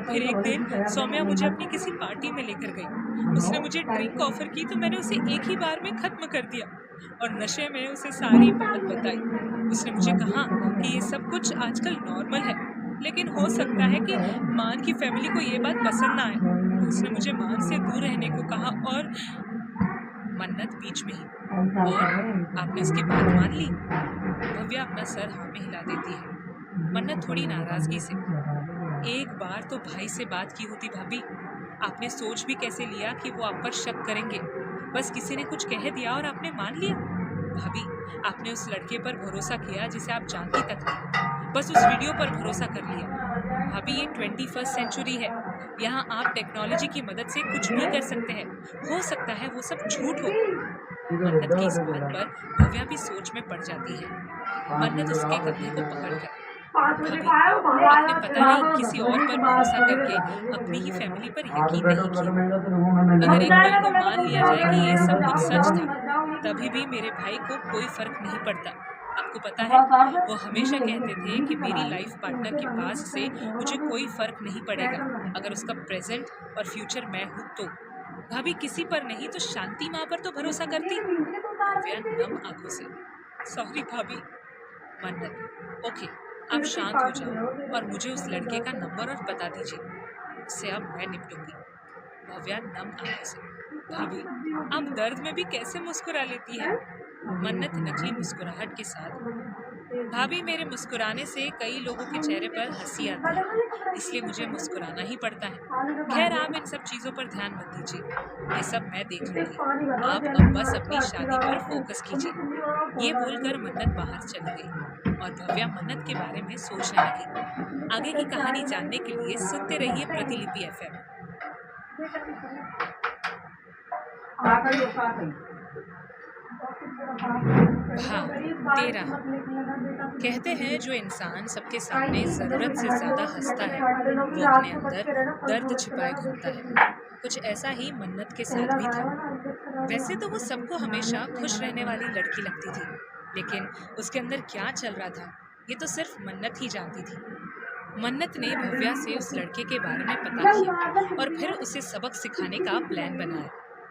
फिर एक दिन सौम्या मुझे अपनी किसी पार्टी में लेकर गई। उसने मुझे ड्रिंक ऑफर की तो मैंने उसे एक ही बार में खत्म कर दिया और नशे में उसे सारी बात बताई। उसने मुझे कहा कि ये सब कुछ आजकल नॉर्मल है, लेकिन हो सकता है कि मान की फैमिली को ये बात पसंद ना आए। उसने मुझे मान से दूर रहने को कहा और मन्नत बीच में ही, और आपने उसकी बात मान ली? भव्या अपना सर हाँ में हिला देती है। मन्नत थोड़ी नाराजगी से, एक बार तो भाई से बात की होती भाभी, आपने सोच भी कैसे लिया कि वो आप पर शक करेंगे? बस किसी ने कुछ कह दिया और आपने मान लिया। भाभी आपने उस लड़के पर भरोसा किया जिसे आप जानती तक नहीं, बस उस वीडियो पर भरोसा कर लिया। भाभी ये 21st सेंचुरी है, यहाँ आप टेक्नोलॉजी की मदद से कुछ भी कर सकते हैं। हो सकता है वो सब झूठ हो। मन्नत की इस बात पर भव्या भी सोच में पड़ जाती है। मन्नत उसके कंधे को पकड़कर, भाभी, आपने पता नहीं किसी और पर भरोसा करके अपनी ही फैमिली पर यकीन नहीं किया। अगर एक पल को मान लिया जाए कि ये सब कुछ सच था, तभी भी मेरे भाई को कोई फर्क नहीं पड़ता। आपको पता है, वो हमेशा कहते थे कि मेरी लाइफ पार्टनर के पास से मुझे कोई फर्क नहीं पड़ेगा अगर उसका प्रेजेंट और फ्यूचर मैं हूँ तो। भाभी किसी पर नहीं तो शांति माँ पर तो भरोसा करती। भव्या नम आंखों से, सॉरी भाभी। मन्नत, ओके, आप शांत हो जाओ और मुझे उस लड़के का नंबर और बता दीजिए, उससे अब मैं निपटूंगी। भव्या नम आंखों से, भाभी आप दर्द में भी कैसे मुस्कुरा लेती है। मन्नत नकली मुस्कुराहट के साथ, भाभी मेरे मुस्कुराने से कई लोगों के चेहरे पर हंसी आती है, इसलिए मुझे मुस्कुराना ही पड़ता है। खैर आप इन सब चीज़ों पर ध्यान मत दीजिए, ये सब मैं देख लूंगी। आप अब बस अपनी शादी पर फोकस कीजिए। ये बोलकर मन्नत बाहर चली गई और भव्या मन्नत के बारे में सोचने लगी। आगे की कहानी जानने के लिए सुनते रहिए प्रतिलिपि FM। भाग 13। कहते हैं जो इंसान सबके सामने ज़रूरत से ज़्यादा हंसता है वो अपने अंदर दर्द छिपाए घूमता है। कुछ ऐसा ही मन्नत के साथ भी था। वैसे तो वो सबको हमेशा खुश रहने वाली लड़की लगती थी, लेकिन उसके अंदर क्या चल रहा था ये तो सिर्फ मन्नत ही जानती थी। मन्नत ने भव्या से उस लड़के के बारे में पता किया और फिर उसे सबक सिखाने का प्लान बनाया।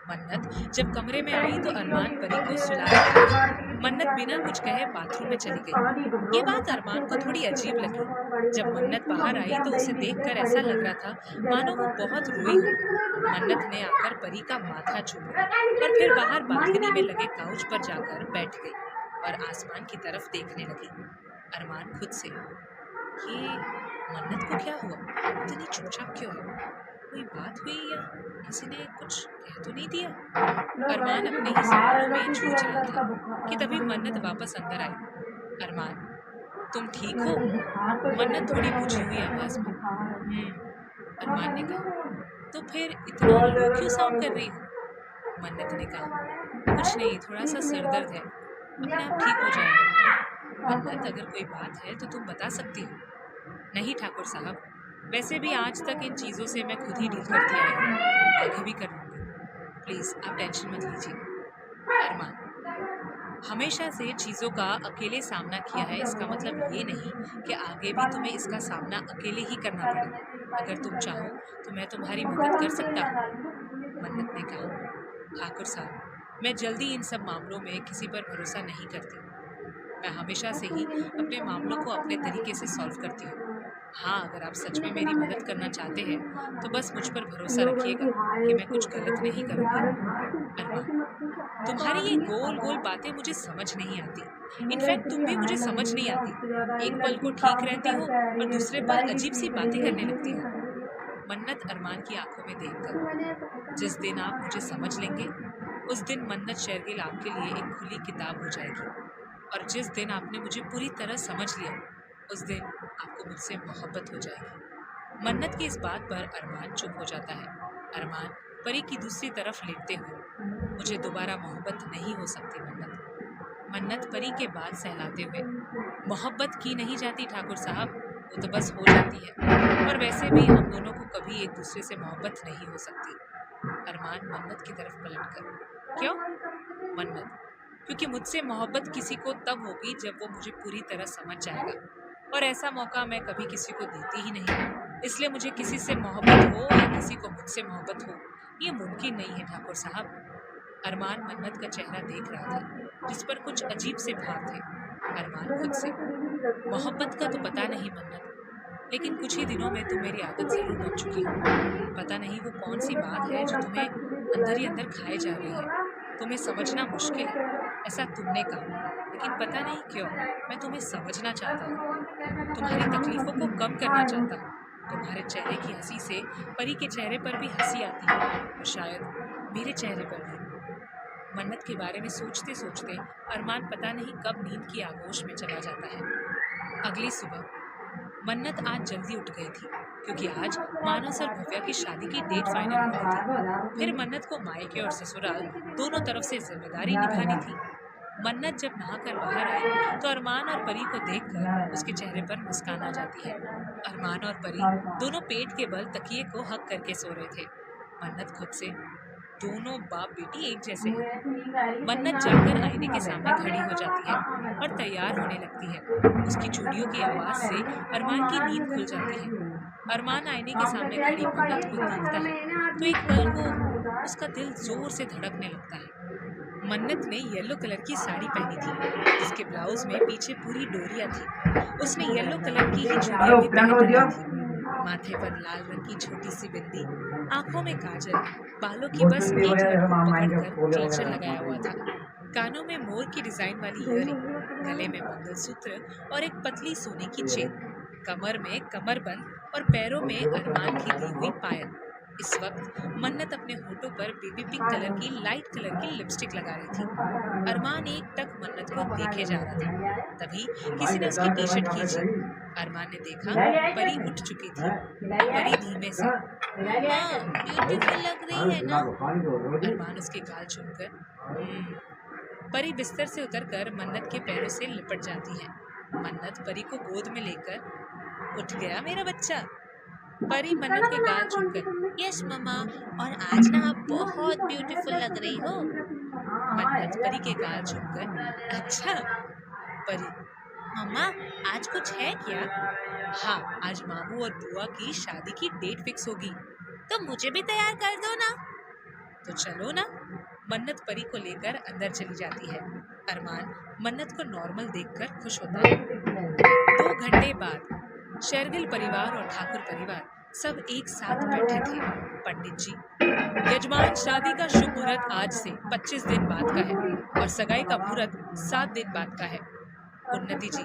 मन्नत जब कमरे में आई तो अरमान परी को सुला रहा था। मन्नत बिना कुछ कहे बाथरूम में चली गई। ये बात अरमान को थोड़ी अजीब लगी। जब मन्नत बाहर आई तो उसे देखकर ऐसा लग रहा था मानो वो बहुत रोई हो। मन्नत ने आकर परी का माथा चूमा और फिर बाहर बालकनी में लगे काउच पर जाकर बैठ गई और आसमान की तरफ देखने लगी। अरमान खुद से, ये मन्नत को क्या हुआ, इतनी चुपचाप क्यों है, कोई बात हुई या किसी ने कुछ कह तो नहीं दिया। अरमान अपने ही सवालों में जूझ रहा था कि तभी मन्नत वापस अंदर आई। अरमान, तुम ठीक हो? मन्नत थोड़ी बुझी हुई आवाज में अरमान ने कहा। तो फिर इतना लो क्यों साउंड कर रही हो? मन्नत ने कहा, कुछ नहीं, थोड़ा सा सर दर्द है, अपने आप ठीक हो जाएगा। मन्नत, अगर कोई बात है तो तुम बता सकती हो। नहीं ठाकुर साहब, वैसे भी आज तक इन चीज़ों से मैं खुद ही डील करती आई हूँ, आगे भी कर लूँगी। प्लीज़ आप टेंशन मत लीजिए। अरमान, हमेशा से चीज़ों का अकेले सामना किया है, इसका मतलब ये नहीं कि आगे भी तुम्हें इसका सामना अकेले ही करना पड़े। अगर तुम चाहो तो मैं तुम्हारी मदद कर सकता हूँ। मन्नत ने कहा, ठाकुर साहब, मैं जल्दी इन सब मामलों में किसी पर भरोसा नहीं करती। मैं हमेशा से ही अपने मामलों को अपने तरीके से सॉल्व करती हूँ। हाँ, अगर आप सच में मेरी मदद करना चाहते हैं तो बस मुझ पर भरोसा रखिएगा कि मैं कुछ गलत नहीं करूँगी। अरमान, तुम्हारी ये गोल गोल बातें मुझे समझ नहीं आती। इनफैक्ट तुम भी मुझे समझ नहीं आती। एक पल को ठीक रहती हो और दूसरे पल अजीब सी बातें करने लगती हो। मन्नत अरमान की आंखों में देखकर, जिस दिन आप मुझे समझ लेंगे उस दिन मन्नत शेरगिल आपके लिए एक खुली किताब हो जाएगी, और जिस दिन आपने मुझे पूरी तरह समझ लिया उस दिन आपको मुझसे मोहब्बत हो जाएगी। मन्नत की इस बात पर अरमान चुप हो जाता है। अरमान परी की दूसरी तरफ लेटते हुए, मुझे दोबारा मोहब्बत नहीं हो सकती मन्नत। मन्नत परी के बाल सहलाते हुए, मोहब्बत की नहीं जाती ठाकुर साहब, वो तो बस हो जाती है, और वैसे भी हम दोनों को कभी एक दूसरे से मोहब्बत नहीं हो सकती। अरमान मन्नत की तरफ पलट कर, क्यों? मन्नत, क्योंकि मुझसे मोहब्बत किसी को तब होगी जब वो मुझे पूरी तरह समझ जाएगा, और ऐसा मौका मैं कभी किसी को देती ही नहीं। इसलिए मुझे किसी से मोहब्बत हो या किसी को मुझसे मोहब्बत हो, ये मुमकिन नहीं है ठाकुर साहब। अरमान मन्नत का चेहरा देख रहा था जिस पर कुछ अजीब से भाव थे। अरमान खुद से, मोहब्बत का तो पता नहीं मन्नत, लेकिन कुछ ही दिनों में तुम मेरी आदत ज़रूर बन चुकी हो। पता नहीं वो कौन सी बात है जो तुम्हें अंदर ही अंदर खाए जा रही है। तुम्हें समझना मुश्किल है, ऐसा तुमने कहा, लेकिन पता नहीं क्यों मैं तुम्हें समझना चाहता हूँ, तुम्हारी तकलीफ़ों को कम करना चाहता हूँ। तुम्हारे चेहरे की हंसी से परी के चेहरे पर भी हंसी आती है, और शायद मेरे चेहरे पर भी। मन्नत के बारे में सोचते सोचते अरमान पता नहीं कब नींद की आगोश में चला जाता है। अगली सुबह मन्नत आज जल्दी उठ गई थी, क्योंकि आज मानस और भव्या की शादी की डेट फाइनल हो गई थी। फिर मन्नत को मायके और ससुराल दोनों तरफ से जिम्मेदारी निभानी थी। मन्नत जब नहाकर बाहर आई तो अरमान और परी को देखकर उसके चेहरे पर मुस्कान आ जाती है। अरमान और परी दोनों पेट के बल तकिए को हक करके सो रहे थे। मन्नत खुद से दोनों बाप बेटी एक जैसे हैं। मन्नत जाकर आईने के सामने खड़ी हो जाती है और तैयार होने लगती है। उसकी चूड़ियों की आवाज से अरमान की नींद खुल जाती है। अरमान आईने के सामने खड़ी मन्नत को देखता है तो एक पल को उसका दिल जोर से धड़कने लगता है। मन्नत ने येलो कलर की साड़ी पहनी थी जिसके ब्लाउज में पीछे पूरी डोरियां थी। उसने येलो कलर की ही चूड़ियां भी पहनी थी। माथे पर लाल रंग की छोटी सी बिंदी, आंखों में काजल, बालों की बस एक लटकन पकड़कर क्लचर लगाया हुआ था। कानों में मोर की डिजाइन वाली ईयरिंग, गले में मंगलसूत्र और एक पतली सोने की चेन, कमर में कमरबंद और पैरों में अरमान की दी हुई पायल। इस वक्त मन्नत अपने होठों पर बेबी पिंक कलर की लाइट कलर की लिपस्टिक लगा रही थी। अरमान एक टक मन्नत को देखे जा रहा था, तभी किसी ने उसकी टी शर्ट खींची। अरमान ने देखा परी उठ चुकी थी। परी धीमे से, माँ ब्यूटीफुल लग रही है ना? अरमान उसके गाल चूमकर परी बिस्तर से उतरकर मन्नत के पैरों से लिपट जाती है। मन्नत परी को गोद में लेकर, उठ गया मेरा बच्चा? परी मन्नत के गाल छूकर, यस मम्मा, और आज ना आप बहुत ब्यूटीफुल लग रही हो। मन्नत परी के गाल छूकर, अच्छा। परी, मम्मा आज कुछ है क्या? हाँ, आज मामू और बुआ की शादी की डेट फिक्स होगी, तो मुझे भी तैयार कर दो ना। तो चलो ना। मन्नत परी को लेकर अंदर चली जाती है। अरमान मन्नत को नॉर्मल देखकर खुश होता है। 2 घंटे बाद शेरगिल परिवार और ठाकुर परिवार सब एक साथ बैठे थे। पंडित जी, यजमान शादी का शुभ मुहूर्त आज से 25 दिन बाद का है और सगाई का मुहूर्त 7 दिन बाद का है। उन्नति जी,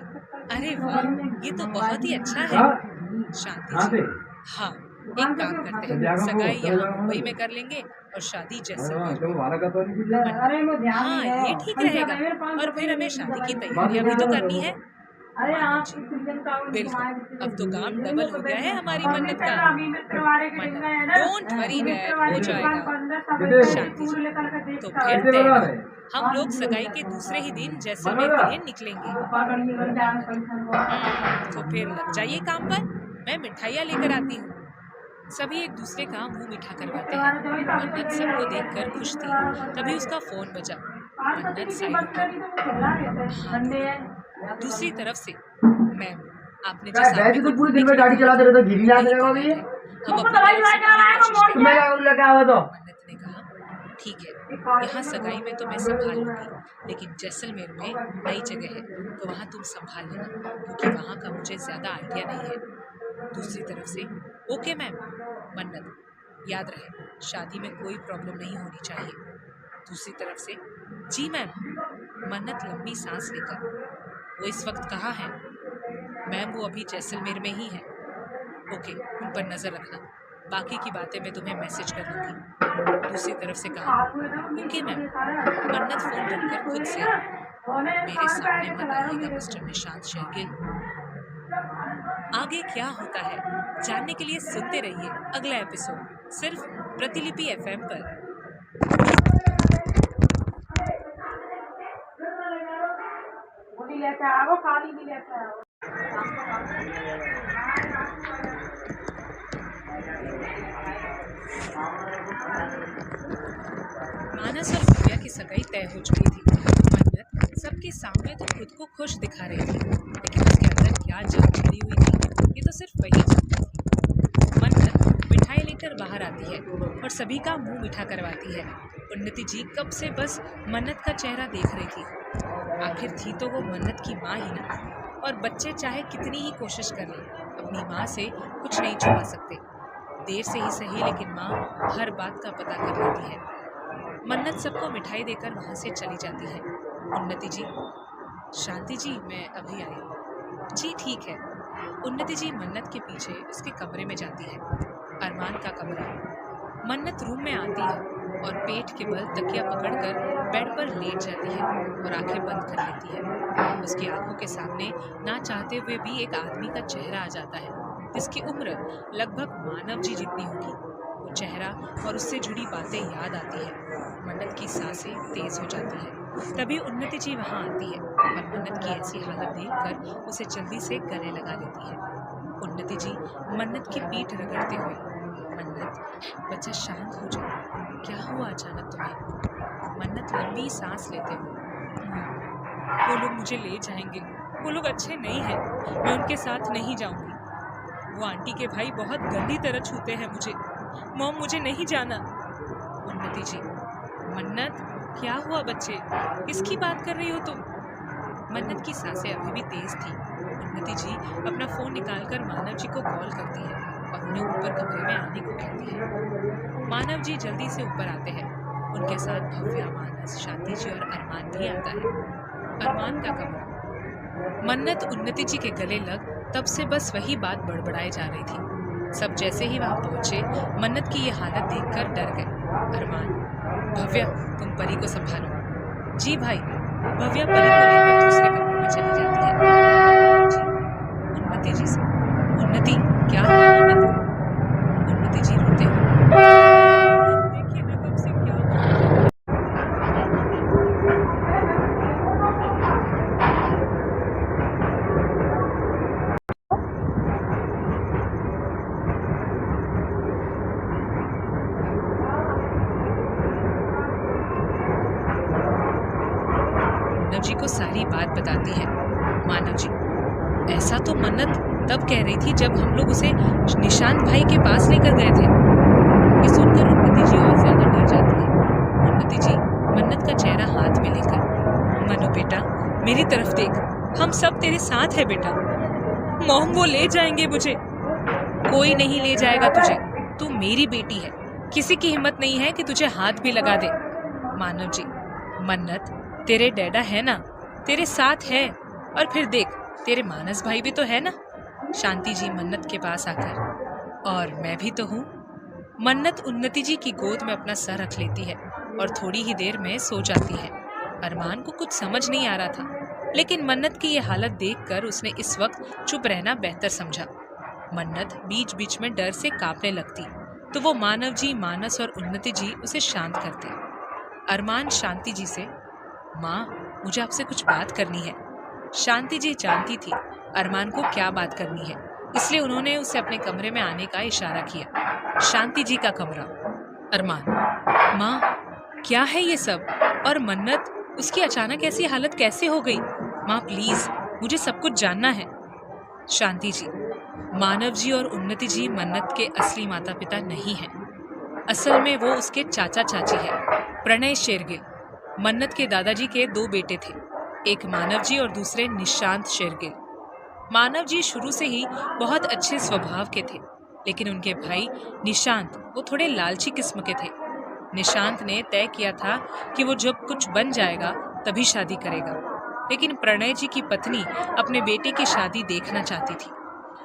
अरे वाह, ये तो बहुत ही अच्छा है। शांति जी, हाँ, एक काम करते हैं, सगाई यहाँ मुंबई में कर लेंगे और शादी जैसलमेर में। हाँ, ये ठीक रहेगा, और फिर हमें शादी की तैयारियां भी तो करनी है। बिल्कुल, अब तो काम डबल हो गया है हमारी मन्नत का। डोंट वरी डैड, हो जाएगा। शांति जी, तो फिर तय, हम लोग सगाई के दूसरे ही दिन जैसलमेर के लिए निकलेंगे। तो फिर लग जाइए काम पर, मैं मिठाइयाँ लेकर आती हूँ। सभी एक दूसरे का मुंह मीठा करवाते हैं। मन्नत सबको देखकर खुश थी, तभी उसका फोन बजा। मन्नत साइड पर। दूसरी तरफ से, मैम, आपने जो तो पूरे दिन में गाड़ी चलाते रहते, घिरी ना देगा अभी। हम अपनी तरफ से पूरी कोशिश करेंगे। मन्नत ने कहा, ठीक है, यहाँ सगाई में तो मैं संभाल लूंगी, लेकिन जैसलमेर में नई जगह है, तो वहाँ तुम संभाल लेना, क्योंकि वहाँ का मुझे ज्यादा आइडिया नहीं है। दूसरी तरफ से, ओके मैम। मन्नत, याद रहे, शादी में कोई प्रॉब्लम नहीं होनी चाहिए। दूसरी तरफ से, जी मैम। मन्नत लंबी सांस लेकर, वो इस वक्त कहाँ है? मैम, वो अभी जैसलमेर में ही है। ओके, उन पर नजर रखना, बाकी की बातें मैं तुम्हें मैसेज कर दूंगी। दूसरी तरफ से कहा, ओके मैम। मन्नत फोन रखकर खुद से, मेरे सामने मत आइएगा मिस्टर निशांत शेरगिल। आगे क्या होता है जानने के लिए सुनते रहिए अगला एपिसोड, सिर्फ प्रतिलिपि FM पर। मानस और भव्या की सगाई तय हो चुकी थी। मन्नत सबके सामने तो खुद को खुश दिखा रही थी, लेकिन उसके अंदर क्या जंग छिड़ी हुई थी, ये तो सिर्फ वही जानती थी। मन्नत मिठाई लेकर बाहर आती है और सभी का मुंह मीठा करवाती है। उन्नति जी कब से बस मन्नत का चेहरा देख रही थी। आखिर थी तो वो मन्नत की माँ ही ना, और बच्चे चाहे कितनी ही कोशिश कर लें, अपनी माँ से कुछ नहीं छुपा सकते। देर से ही सही, लेकिन माँ हर बात का पता कर लेती है। मन्नत सबको मिठाई देकर वहाँ से चली जाती है। उन्नति जी, शांति जी, मैं अभी आई। जी ठीक है। उन्नति जी मन्नत के पीछे उसके कमरे में जाती है। अरमान का कमरा। मन्नत रूम में आती है और पेट के बल तकिया पकड़कर बेड पर लेट जाती है और आंखें बंद कर लेती है। उसकी आंखों के सामने ना चाहते हुए भी एक आदमी का चेहरा आ जाता है, जिसकी उम्र लगभग मानव जी जितनी होगी। वो चेहरा और उससे जुड़ी बातें याद आती है। मन्नत की सांसें तेज हो जाती है। तभी उन्नति जी वहाँ आती है और मन्नत की ऐसी हालत देखकर उसे जल्दी से गले लगा लेती है। उन्नति जी मन्नत की पीठ रगड़ते हुए, मन्नत बच्चा शांत हो जाओ, क्या हुआ अचानक तुम्हें? मन्नत लंबी सांस लेते हुए, वो लोग मुझे ले जाएंगे, वो लोग अच्छे नहीं हैं, मैं उनके साथ नहीं जाऊंगी। वो आंटी के भाई बहुत गंदी तरह छूते हैं मुझे, मॉम मुझे नहीं जाना। उन्नति जी, मन्नत क्या हुआ बच्चे, किसकी बात कर रही हो तुम? मन्नत की सांसें अभी भी तेज थी। उन्नति जी अपना फोन निकालकर मानव जी को कॉल करती है और उन्हें ऊपर कमरे में आने को कहती है। मानव जी जल्दी से ऊपर आते हैं। उनके साथ भव्या, मानस, शांति जी और अरमान भी आता है। अरमान का कमरा। मन्नत उन्नति जी के गले लग तब से बस वही बात बड़बड़ाई जा रही थी। सब जैसे ही वहां पहुंचे मन्नत की ये हालत देखकर डर गए। अरमान, भव्या तुम परी को संभालो। जी भाई। भव्या परी को लेकर दूसरे कमरे में चली जाती है। जी, उन्नति जी से, उन्नति क्या हुआ मन्नत को? उन्नति जी रोते हुए, देखिए ना कब से क्या हुआ। मानव जी को सारी बात बताती है। मानव जी, ऐसा तो मन्नत तब कह रही थी जब हम लोग उसे निशांत भाई के पास लेकर गए थे। ये सुनकर उन्नति जी और ज्यादा डर जाती है। उन्नति जी मन्नत का चेहरा हाथ में लेकर, मनु बेटा मेरी तरफ देख, हम सब तेरे साथ है बेटा। मॉम वो ले जाएंगे मुझे। कोई नहीं ले जाएगा तुझे, तू मेरी बेटी है, किसी की हिम्मत नहीं है कि तुझे हाथ भी लगा दे। मानव जी, मन्नत तेरे डैडा है ना, तेरे साथ है, और फिर देख तेरे मानस भाई भी तो है ना। शांति जी मन्नत के पास आकर, और मैं भी तो हूँ। मन्नत उन्नति जी की गोद में अपना सर रख लेती है और थोड़ी ही देर में सो जाती है। अरमान को कुछ समझ नहीं आ रहा था, लेकिन मन्नत की ये हालत देखकर उसने इस वक्त चुप रहना बेहतर समझा। मन्नत बीच बीच में डर से कांपने लगती तो वो मानव जी, मानस और उन्नति जी उसे शांत करते। अरमान शांति जी से, माँ मुझे आपसे कुछ बात करनी है। शांति जी जानती थी अरमान को क्या बात करनी है, इसलिए उन्होंने उसे अपने कमरे में आने का इशारा किया। शांति जी का कमरा। अरमान, माँ क्या है ये सब, और मन्नत उसकी अचानक ऐसी हालत कैसे हो गई? माँ प्लीज मुझे सब कुछ जानना है। शांति जी, मानव जी और उन्नति जी मन्नत के असली माता पिता नहीं हैं। असल में वो उसके चाचा चाची है, प्रणय शेरगिल। मन्नत के दादाजी के 2 बेटे थे, एक मानव जी और दूसरे निशांत शेरगिल। मानव जी शुरू से ही बहुत अच्छे स्वभाव के थे, लेकिन उनके भाई निशांत वो थोड़े लालची किस्म के थे। निशांत ने तय किया था कि वो जब कुछ बन जाएगा तभी शादी करेगा, लेकिन प्रणय जी की पत्नी अपने बेटे की शादी देखना चाहती थी,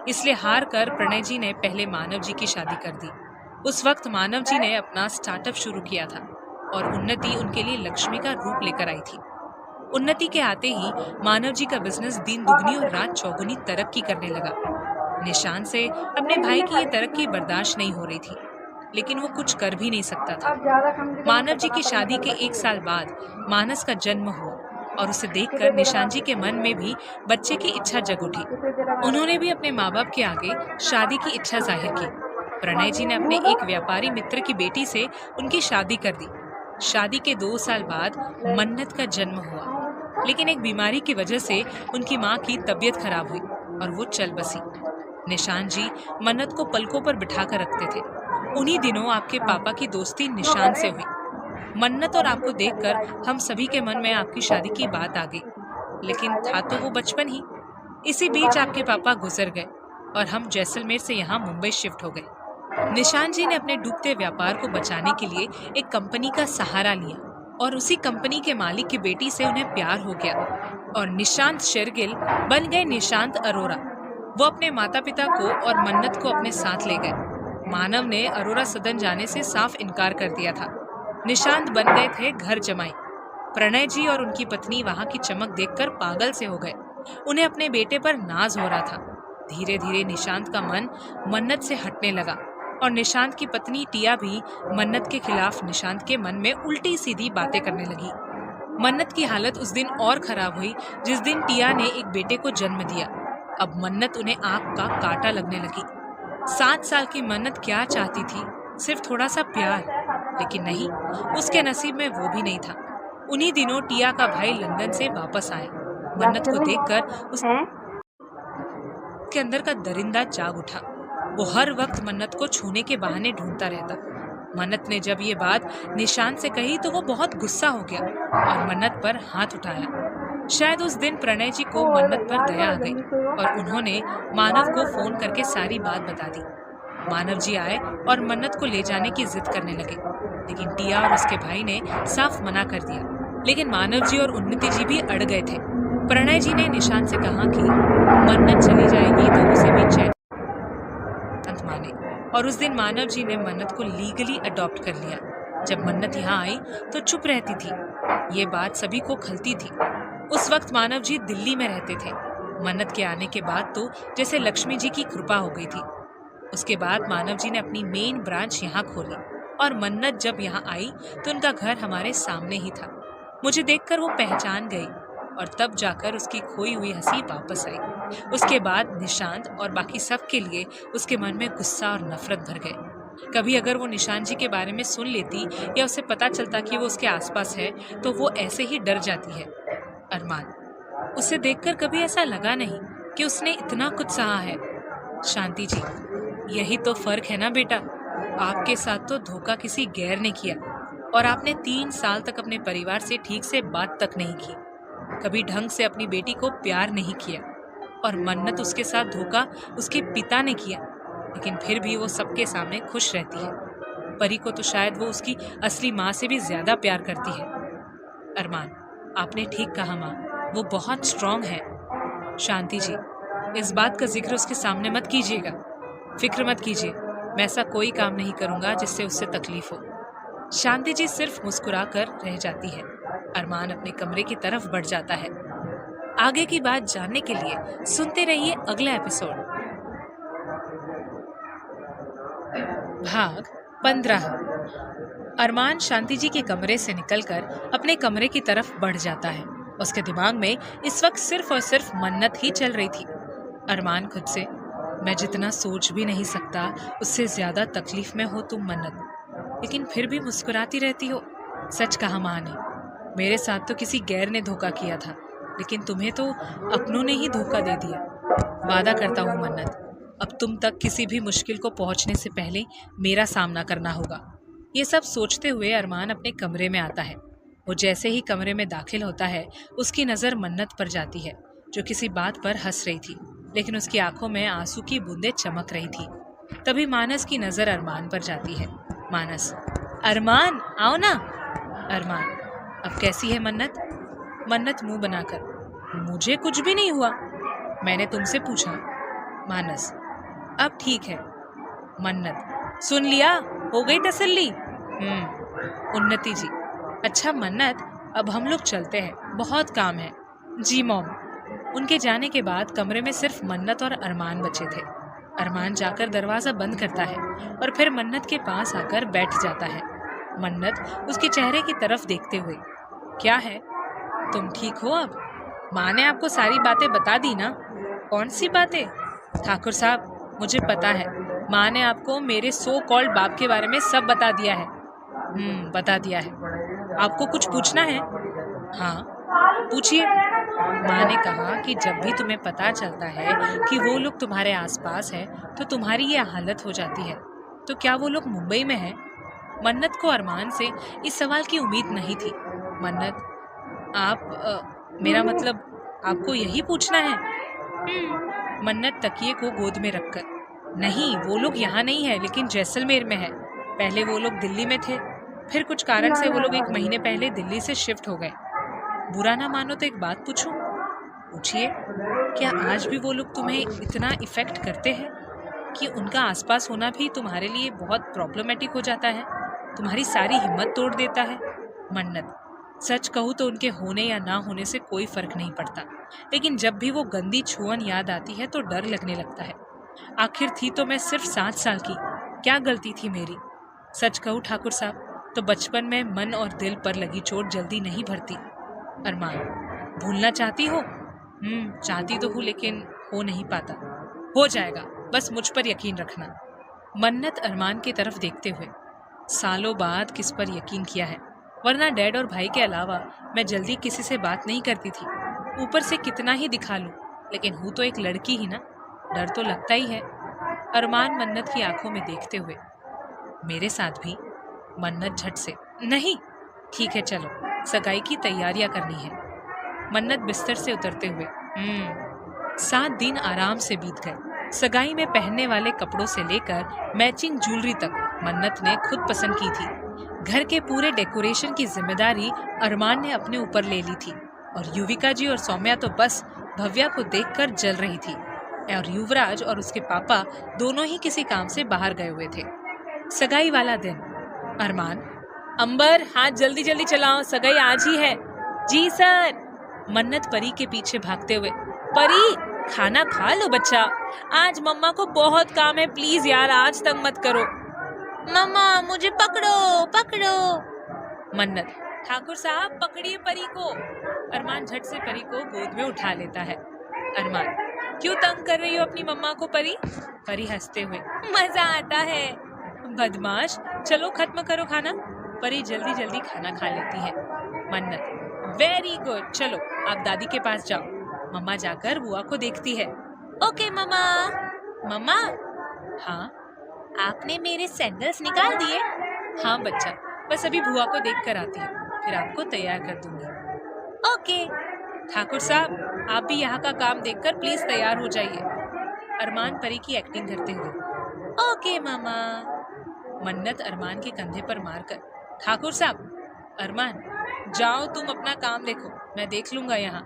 इसलिए हार कर प्रणय जी ने पहले मानव जी की शादी कर दी। उस वक्त मानव जी ने अपना स्टार्टअप शुरू किया था और उन्नति उनके लिए लक्ष्मी का रूप लेकर आई थी। उन्नति के आते ही मानव जी का बिजनेस दिन दुगनी और रात चौगुनी तरक्की करने लगा। निशांत से अपने भाई की ये तरक्की बर्दाश्त नहीं हो रही थी, लेकिन वो कुछ कर भी नहीं सकता था। मानव जी की शादी के 1 साल बाद मानस का जन्म हुआ और उसे देखकर निशांत जी के मन में भी बच्चे की इच्छा जग उठी। उन्होंने भी अपने माँ बाप के आगे शादी की इच्छा जाहिर की। प्रणय जी ने अपने एक व्यापारी मित्र की बेटी से उनकी शादी कर दी। शादी के 2 साल बाद मन्नत का जन्म हुआ, लेकिन एक बीमारी की वजह से उनकी माँ की तबीयत खराब हुई और वो चल बसी। निशांत जी मन्नत को पलकों पर बिठाकर रखते थे। उन्हीं दिनों आपके पापा की दोस्ती निशांत से हुई। मन्नत और आपको देखकर हम सभी के मन में आपकी शादी की बात आ गई, लेकिन था तो वो बचपन ही। इसी बीच आपके पापा गुजर गए और हम जैसलमेर से यहाँ मुंबई शिफ्ट हो गए। निशांत जी ने अपने डूबते व्यापार को बचाने के लिए एक कंपनी का सहारा लिया और उसी कंपनी के मालिक की बेटी से उन्हें प्यार हो गया और निशांत शेरगिल बन गए निशांत अरोरा। वो अपने माता पिता को और मन्नत को अपने साथ ले गए। मानव ने अरोरा सदन जाने से साफ इनकार कर दिया था। निशांत बन गए थे घर जमाई। प्रणय जी और उनकी पत्नी वहां की चमक देखकर पागल से हो गए। उन्हें अपने बेटे पर नाज हो रहा था। धीरे धीरे निशांत का मन मन्नत से हटने लगा और निशांत की पत्नी टिया भी मन्नत के खिलाफ निशांत के मन में उल्टी सीधी बातें करने लगी। मन्नत की हालत उस दिन और खराब हुई जिस दिन टिया ने एक बेटे को जन्म दिया। अब मन्नत उन्हें आंख का कांटा लगने लगी। 7 साल की मन्नत क्या चाहती थी? सिर्फ थोड़ा सा प्यार, लेकिन नहीं, उसके नसीब में वो भी नहीं था। उन्हीं दिनों टिया का भाई लंदन से वापस आया। मन्नत को देखकर उसके अंदर का दरिंदा जाग उठा। वो हर वक्त मन्नत को छूने के बहाने ढूंढता रहता। मन्नत ने जब ये बात निशांत से कही तो वो बहुत गुस्सा हो गया और मन्नत पर हाथ उठाया। शायद उस दिन प्रणय जी को मन्नत पर दया आ गई और उन्होंने मानव को फोन करके सारी बात बता दी। मानव जी आए और मन्नत को ले जाने की जिद करने लगे, लेकिन टिया और उसके भाई ने साफ मना कर दिया। लेकिन मानव जी और उन्नति जी भी अड़ गए थे। प्रणय जी ने निशांत से कहा कि मन्नत चली जाएगी तो उसे भी चैन माने, और उस दिन मानव जी ने मन्नत को लीगली अडॉप्ट कर लिया। जब मन्नत यहाँ आई तो चुप रहती थी। ये बात सभी को खलती थी। उस वक्त मानव जी दिल्ली में रहते थे। मन्नत के आने के बाद तो जैसे लक्ष्मी जी की कृपा हो गई थी। उसके बाद मानव जी ने अपनी मेन ब्रांच यहाँ खोली और मन्नत जब यहाँ आई तो उनका घर हमारे सामने ही था। मुझे देखकर वो पहचान गई और तब जाकर उसकी खोई हुई हंसी वापस आई। उसके बाद निशांत और बाकी सब के लिए उसके मन में गुस्सा और नफरत भर गए। कभी अगर वो निशांत जी के बारे में सुन लेती या उसे पता चलता कि वो उसके आसपास है तो वो ऐसे ही डर जाती है। अरमान, उसे देखकर कभी ऐसा लगा नहीं कि उसने इतना कुछ सहा है। शांति जी, यही तो फर्क है ना बेटा। आपके साथ तो धोखा किसी गैर ने किया और आपने 3 साल तक अपने परिवार से ठीक से बात तक नहीं की, कभी ढंग से अपनी बेटी को प्यार नहीं किया। और मन्नत, उसके साथ धोखा उसके पिता ने किया, लेकिन फिर भी वो सबके सामने खुश रहती है। परी को तो शायद वो उसकी असली माँ से भी ज्यादा प्यार करती है। अरमान, आपने ठीक कहा माँ, वो बहुत स्ट्रांग है। शांति जी, इस बात का जिक्र उसके सामने मत कीजिएगा। फिक्र मत कीजिए, मैं ऐसा कोई काम नहीं करूंगा जिससे उससे तकलीफ हो। शांति जी सिर्फ मुस्कुराकर रह जाती है। अरमान अपने कमरे की तरफ बढ़ जाता है। आगे की बात जानने के लिए सुनते रहिए अगला एपिसोड। भाग 15। अरमान शांति जी के कमरे से निकलकर अपने कमरे की तरफ बढ़ जाता है। उसके दिमाग में इस वक्त सिर्फ और सिर्फ मन्नत ही चल रही थी। अरमान खुद से, मैं जितना सोच भी नहीं सकता उससे ज्यादा तकलीफ में हो तुम मन्नत, लेकिन फिर भी मुस्कुराती रहती हो। सच कहा माँ ने, मेरे साथ तो किसी गैर ने धोखा किया था, लेकिन तुम्हें तो अपनों ने ही धोखा दे दिया। वादा करता हूँ मन्नत, अब तुम तक किसी भी मुश्किल को पहुँचने से पहले मेरा सामना करना होगा। ये सब सोचते हुए अरमान अपने कमरे में आता है। वो जैसे ही कमरे में दाखिल होता है उसकी नज़र मन्नत पर जाती है, जो किसी बात पर हंस रही थी, लेकिन उसकी आंखों में आंसू की बूंदें चमक रही थी। तभी मानस की नज़र अरमान पर जाती है। मानस, अरमान आओ ना। अरमान, अब कैसी है मन्नत? मन्नत मुंह बनाकर, मुझे कुछ भी नहीं हुआ, मैंने तुमसे पूछा। मानस, अब ठीक है। मन्नत, सुन लिया, हो गई तसल्ली? उन्नति जी, अच्छा मन्नत, अब हम लोग चलते हैं, बहुत काम है। जी मॉम। उनके जाने के बाद कमरे में सिर्फ मन्नत और अरमान बचे थे। अरमान जाकर दरवाज़ा बंद करता है और फिर मन्नत के पास आकर बैठ जाता है। मन्नत उसके चेहरे की तरफ देखते हुए, क्या है, तुम ठीक हो अब? माँ ने आपको सारी बातें बता दी ना? कौन सी बातें? ठाकुर साहब, मुझे पता है, माँ ने आपको मेरे सो कॉल्ड बाप के बारे में सब बता दिया है। बता दिया है। आपको कुछ पूछना है? हाँ पूछिए। माँ ने कहा कि जब भी तुम्हें पता चलता है कि वो लोग तुम्हारे आसपास है तो तुम्हारी ये हालत हो जाती है। तो क्या वो लोग मुंबई में हैं? मन्नत को अरमान से इस सवाल की उम्मीद नहीं थी। मन्नत, आप मेरा मतलब आपको यही पूछना है? मन्नत तकिए को गोद में रखकर, नहीं, वो लोग यहाँ नहीं है, लेकिन जैसलमेर में है। पहले वो लोग दिल्ली में थे, फिर कुछ कारण से वो लोग 1 महीने पहले दिल्ली से शिफ्ट हो गए। बुरा ना मानो तो एक बात पूछूं? पूछिए। क्या आज भी वो लोग तुम्हें इतना इफेक्ट करते हैं कि उनका आसपास होना भी तुम्हारे लिए बहुत प्रॉब्लमेटिक हो जाता है, तुम्हारी सारी हिम्मत तोड़ देता है? मन्नत, सच कहूँ तो उनके होने या ना होने से कोई फर्क नहीं पड़ता, लेकिन जब भी वो गंदी छुअन याद आती है तो डर लगने लगता है। आखिर थी तो मैं सिर्फ 7 साल की, क्या गलती थी मेरी? सच कहूँ ठाकुर साहब, तो बचपन में मन और दिल पर लगी चोट जल्दी नहीं भरती। अरमान, भूलना चाहती हो? चाहती तो हूँ, लेकिन हो नहीं पाता। हो जाएगा, बस मुझ पर यकीन रखना। मन्नत अरमान की तरफ देखते हुए, सालों बाद किस पर यकीन किया है, वरना डैड और भाई के अलावा मैं जल्दी किसी से बात नहीं करती थी। ऊपर से कितना ही दिखा लूं, लेकिन हूँ तो एक लड़की ही ना, डर तो लगता ही है। अरमान मन्नत की आंखों में देखते हुए, मेरे साथ भी? मन्नत झट से, नहीं। ठीक है चलो, सगाई की तैयारियां करनी है। मन्नत बिस्तर से उतरते हुए, 7 दिन आराम से बीत गए। सगाई में पहनने वाले कपड़ों से लेकर मैचिंग ज्वेलरी तक मन्नत ने खुद पसंद की थी। घर के पूरे डेकोरेशन की जिम्मेदारी अरमान ने अपने ऊपर ले ली थी और युविका जी और सौम्या तो बस भव्या को देखकर जल रही थी। और युवराज और उसके पापा दोनों ही किसी काम से बाहर गए हुए थे। सगाई वाला दिन, अरमान, अंबर, हाथ जल्दी जल्दी चलाओ, सगाई आज ही है। जी सर। मन्नत परी के पीछे भागते हुए, परी खाना खा लो बच्चा, आज मम्मा को बहुत काम है, प्लीज यार आज तक मत करो। मम्मा मुझे पकड़ो पकड़ो। मन्नत, ठाकुर साहब पकड़िए परी को। अरमान झट से परी को गोद में उठा लेता है। अरमान, क्यों तंग कर रही हो अपनी मम्मा को परी? परी हंसते हुए, मजा आता है। बदमाश, चलो खत्म करो खाना। परी जल्दी जल्दी खाना खा लेती है। मन्नत, वेरी गुड, चलो आप दादी के पास जाओ। मम्मा जाकर बुआ को देखती है। ओके मम्मा। मम्मा? हाँ? आपने मेरे सैंडल्स निकाल दिए? हाँ बच्चा, बस अभी बुआ को देख कर आती हूँ, फिर आपको तैयार कर दूंगी। ओके। ठाकुर साहब, आप भी यहाँ का काम देखकर प्लीज तैयार हो जाइए। अरमान परी की एक्टिंग करते हुए, ओके मामा। मन्नत अरमान के कंधे पर मारकर, ठाकुर साहब। अरमान, जाओ तुम अपना काम देखो, मैं देख लूंगा यहाँ।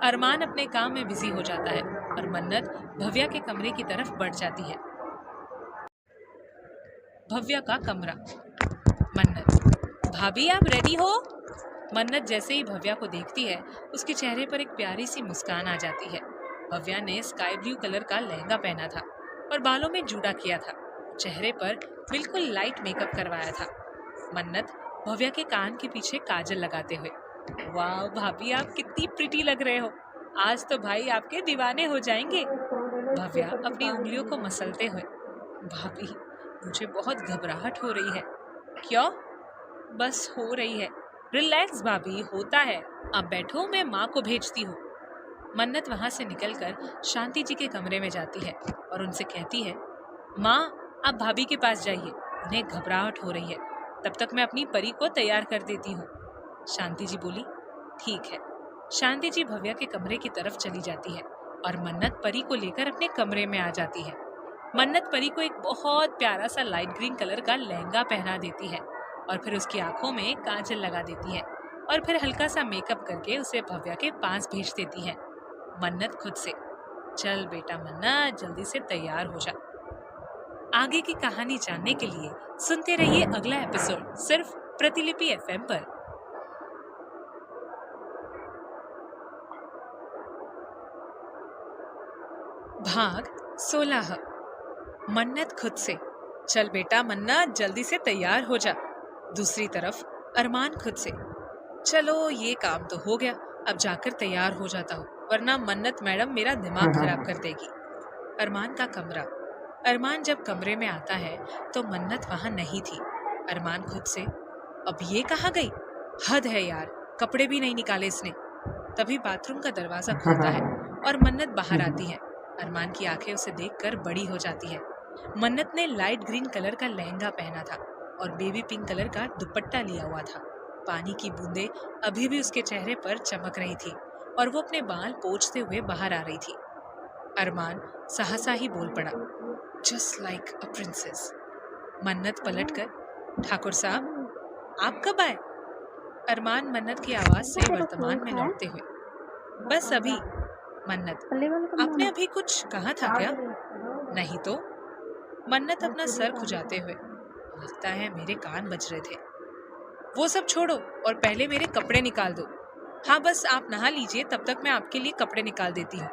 अरमान अपने काम में बिजी हो जाता है और मन्नत भव्या के कमरे की तरफ बढ़ जाती है। भव्या का कमरा। मन्नत, भाभी आप रेडी हो? मन्नत जैसे ही भव्या को देखती है, उसके चेहरे पर एक प्यारी सी मुस्कान आ जाती है। भव्या ने स्काई ब्लू कलर का लहंगा पहना था और बालों में जूड़ा किया था, चेहरे पर बिल्कुल लाइट मेकअप करवाया था। मन्नत भव्या के कान के पीछे काजल लगाते हुए, वाह भाभी आप कितनी प्रिटी लग रहे हो, आज तो भाई आपके दीवाने हो जाएंगे। भव्या अपनी उंगलियों को मसलते हुए, भाभी मुझे बहुत घबराहट हो रही है। क्यों? बस हो रही है। रिलैक्स भाभी, होता है। आप बैठो, मैं माँ को भेजती हूँ। मन्नत वहाँ से निकलकर शांति जी के कमरे में जाती है और उनसे कहती है, माँ आप भाभी के पास जाइए, उन्हें घबराहट हो रही है, तब तक मैं अपनी परी को तैयार कर देती हूँ। शांति जी बोली, ठीक है। शांति जी भव्या के कमरे की तरफ चली जाती है और मन्नत परी को लेकर अपने कमरे में आ जाती है। मन्नत परी को एक बहुत प्यारा सा लाइट ग्रीन कलर का लहंगा पहना देती है और फिर उसकी आंखों में काजल लगा देती है और फिर हल्का सा मेकअप करके उसे भव्या के पास भेज देती है। मन्नत खुद से, चल बेटा मन्नत जल्दी से तैयार हो जा। आगे की कहानी जानने के लिए सुनते रहिए अगला एपिसोड सिर्फ प्रतिलिपि एफएम पर। भाग 16। मन्नत खुद से, चल बेटा मन्नत जल्दी से तैयार हो जा। दूसरी तरफ अरमान खुद से, चलो ये काम तो हो गया, अब जाकर तैयार हो जाता हूँ, वरना मन्नत मैडम मेरा दिमाग खराब कर देगी। अरमान का कमरा। अरमान जब कमरे में आता है तो मन्नत वहाँ नहीं थी। अरमान खुद से, अब ये कहाँ गई? हद है यार, कपड़े भी नहीं निकाले इसने। तभी बाथरूम का दरवाजा खुलता है और मन्नत बाहर आती है। अरमान की आंखें उसे देखकर बड़ी हो जाती है। मन्नत ने लाइट ग्रीन कलर का लहंगा पहना था और बेबी पिंक कलर का दुपट्टा लिया हुआ था। पानी की बूंदें अभी भी उसके चेहरे पर चमक रही थी और वो अपने बाल पोंछते हुए बाहर आ रही थी। अरमान सहसा ही बोल पड़ा, जस्ट लाइक अ प्रिंसेस। मन्नत पलटकर, ठाकुर साहब आप कब आए? अरमान मन्नत की आवाज से वर्तमान में लौटते हुए, बस अभी। मन्नत, आपने अभी कुछ कहा था क्या? नहीं तो। मन्नत अपना सर खुजाते हुए, लगता है मेरे कान बज रहे थे। वो सब छोड़ो और पहले मेरे कपड़े निकाल दो। हाँ बस आप नहा लीजिए, तब तक मैं आपके लिए कपड़े निकाल देती हूँ।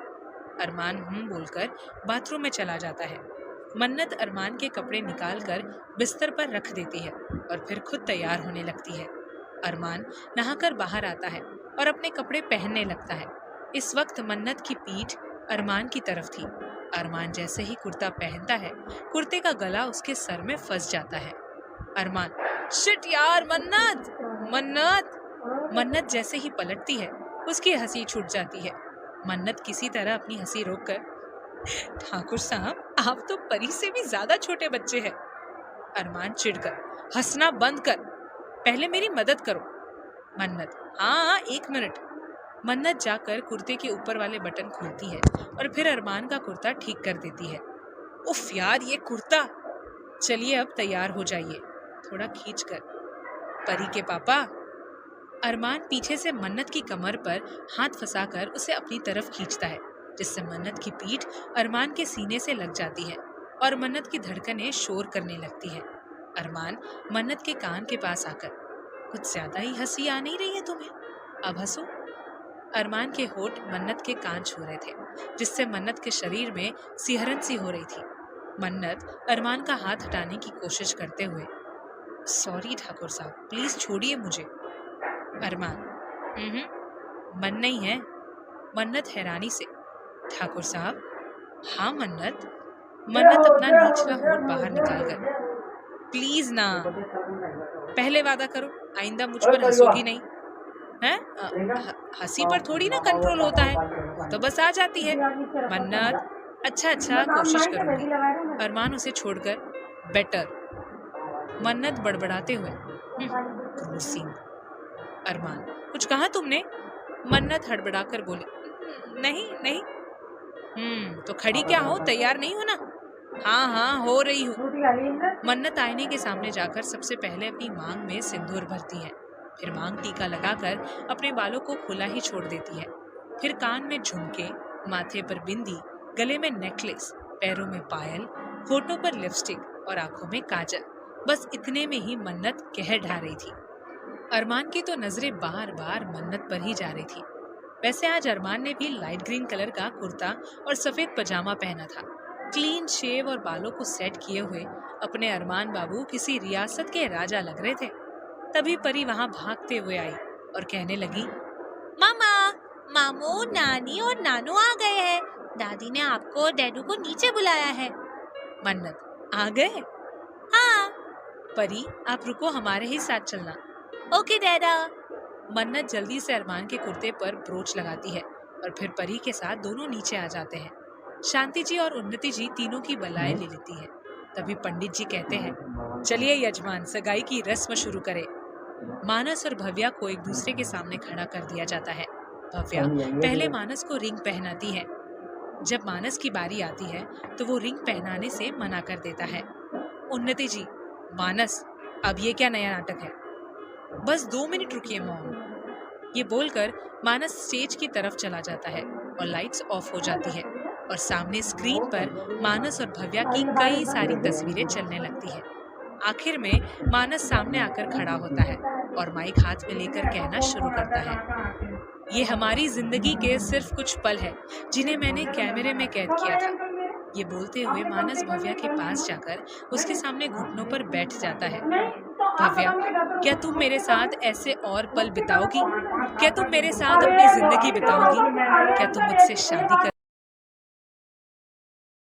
अरमान बोलकर बाथरूम में चला जाता है। मन्नत अरमान के कपड़े निकाल कर बिस्तर पर रख देती है और फिर खुद तैयार होने लगती है। अरमान नहाकर बाहर आता है और अपने कपड़े पहनने लगता है। इस वक्त मन्नत की पीठ अरमान की तरफ थी। अरमान जैसे ही कुर्ता पहनता है, कुर्ते का गला उसके सर में फंस जाता है। अरमान, शिट यार, मन्नत मन्नत। मन्नत जैसे ही पलटती है, उसकी हंसी छूट जाती है। मन्नत किसी तरह अपनी हंसी रोककर, ठाकुर साहब, आप तो परी से भी ज्यादा छोटे बच्चे हैं। अरमान चिढ़कर, हंसना बंद कर, पहले मेरी मदद करो। मन्नत, हाँ 1 मिनट। मन्नत जाकर कुर्ते के ऊपर वाले बटन खोलती है और फिर अरमान का कुर्ता ठीक कर देती है। उफ यार, ये कुर्ता। चलिए अब तैयार हो जाइए, थोड़ा खींच कर। परी के पापा। अरमान पीछे से मन्नत की कमर पर हाथ फंसाकर उसे अपनी तरफ खींचता है, जिससे मन्नत की पीठ अरमान के सीने से लग जाती है और मन्नत की धड़कनें शोर करने लगती है। अरमान मन्नत के कान के पास आकर, कुछ ज्यादा ही हंसी आ नहीं रही है तुम्हें, अब हंसो। अरमान के होठ मन्नत के कान छू रहे थे, जिससे मन्नत के शरीर में सिहरन सी हो रही थी। मन्नत अरमान का हाथ हटाने की कोशिश करते हुए, सॉरी ठाकुर साहब, प्लीज छोड़िए मुझे। अरमान, मन नहीं है। मन्नत हैरानी से, ठाकुर साहब। हाँ मन्नत। मन्नत अपना निचला होठ बाहर निकालकर, प्लीज ना, पहले वादा करो आइंदा मुझ पर हंसोगी नहीं है। हंसी पर थोड़ी ना कंट्रोल होता है, वो तो बस आ जाती है। मन्नत, अच्छा कोशिश करूंगी। अरमान उसे छोड़कर, बेटर। मन्नत बड़बड़ाते हुए, क्रूसिंग। अरमान, कुछ कहा तुमने? मन्नत हड़बड़ाकर बोली, नहीं। तो खड़ी क्या हो, तैयार नहीं हो ना? हाँ हो रही हूँ। मन्नत आईने के सामने जाकर सबसे पहले अपनी मांग में सिंदूर भरती है, फिर मांग टीका लगाकर अपने बालों को खुला ही छोड़ देती है। फिर कान में झुमके, माथे पर बिंदी, गले में नेकलेस, पैरों में पायल, होठों पर लिपस्टिक और आंखों में काजल। बस इतने में ही मन्नत कहर ढा रही थी। अरमान की तो नजरें बार बार मन्नत पर ही जा रही थी। वैसे आज अरमान ने भी लाइट ग्रीन कलर का कुर्ता और सफेद पजामा पहना था। क्लीन शेव और बालों को सेट किए हुए अपने अरमान बाबू किसी रियासत के राजा लग रहे थे। तभी परी वहां भागते हुए आई और कहने लगी, मामा, मामू, नानी और नानू आ गए हैं। दादी ने आपको और डैडू को नीचे बुलाया है। मन्नत, आ गए? हाँ। परी, आप रुको, हमारे ही साथ चलना। ओके डैडा। मन्नत जल्दी से अरमान के कुर्ते पर ब्रोच लगाती है और फिर परी के साथ दोनों नीचे आ जाते हैं। शांति जी और उन्नति जी तीनों की बलाएं ले लेती है। तभी पंडित जी कहते हैं, चलिए यजमान, सगाई की रस्म शुरू करें। मानस और भव्या को एक दूसरे के सामने खड़ा कर दिया जाता है। भव्या पहले मानस को रिंग पहनाती है। जब मानस की बारी आती है तो वो रिंग पहनाने से मना कर देता है। उन्नति जी, मानस, अब ये क्या नया नाटक है? बस 2 मिनट रुकिए मॉम। ये बोलकर मानस स्टेज की तरफ चला जाता है और लाइट्स ऑफ हो जाती है और सामने स्क्रीन पर मानस और भव्या की कई सारी तस्वीरें चलने लगती है। आखिर में मानस सामने आकर खड़ा होता है और माइक हाथ में लेकर कहना शुरू करता है, ये हमारी जिंदगी के सिर्फ कुछ पल है जिन्हें मैंने कैमरे में कैद किया था। ये बोलते हुए मानस भव्या के पास जाकर उसके सामने घुटनों पर बैठ जाता है। भव्या, क्या तुम मेरे साथ ऐसे और पल बिताओगी? क्या तुम मेरे साथ अपनी जिंदगी बिताओगी? क्या तुम मुझसे शादी कर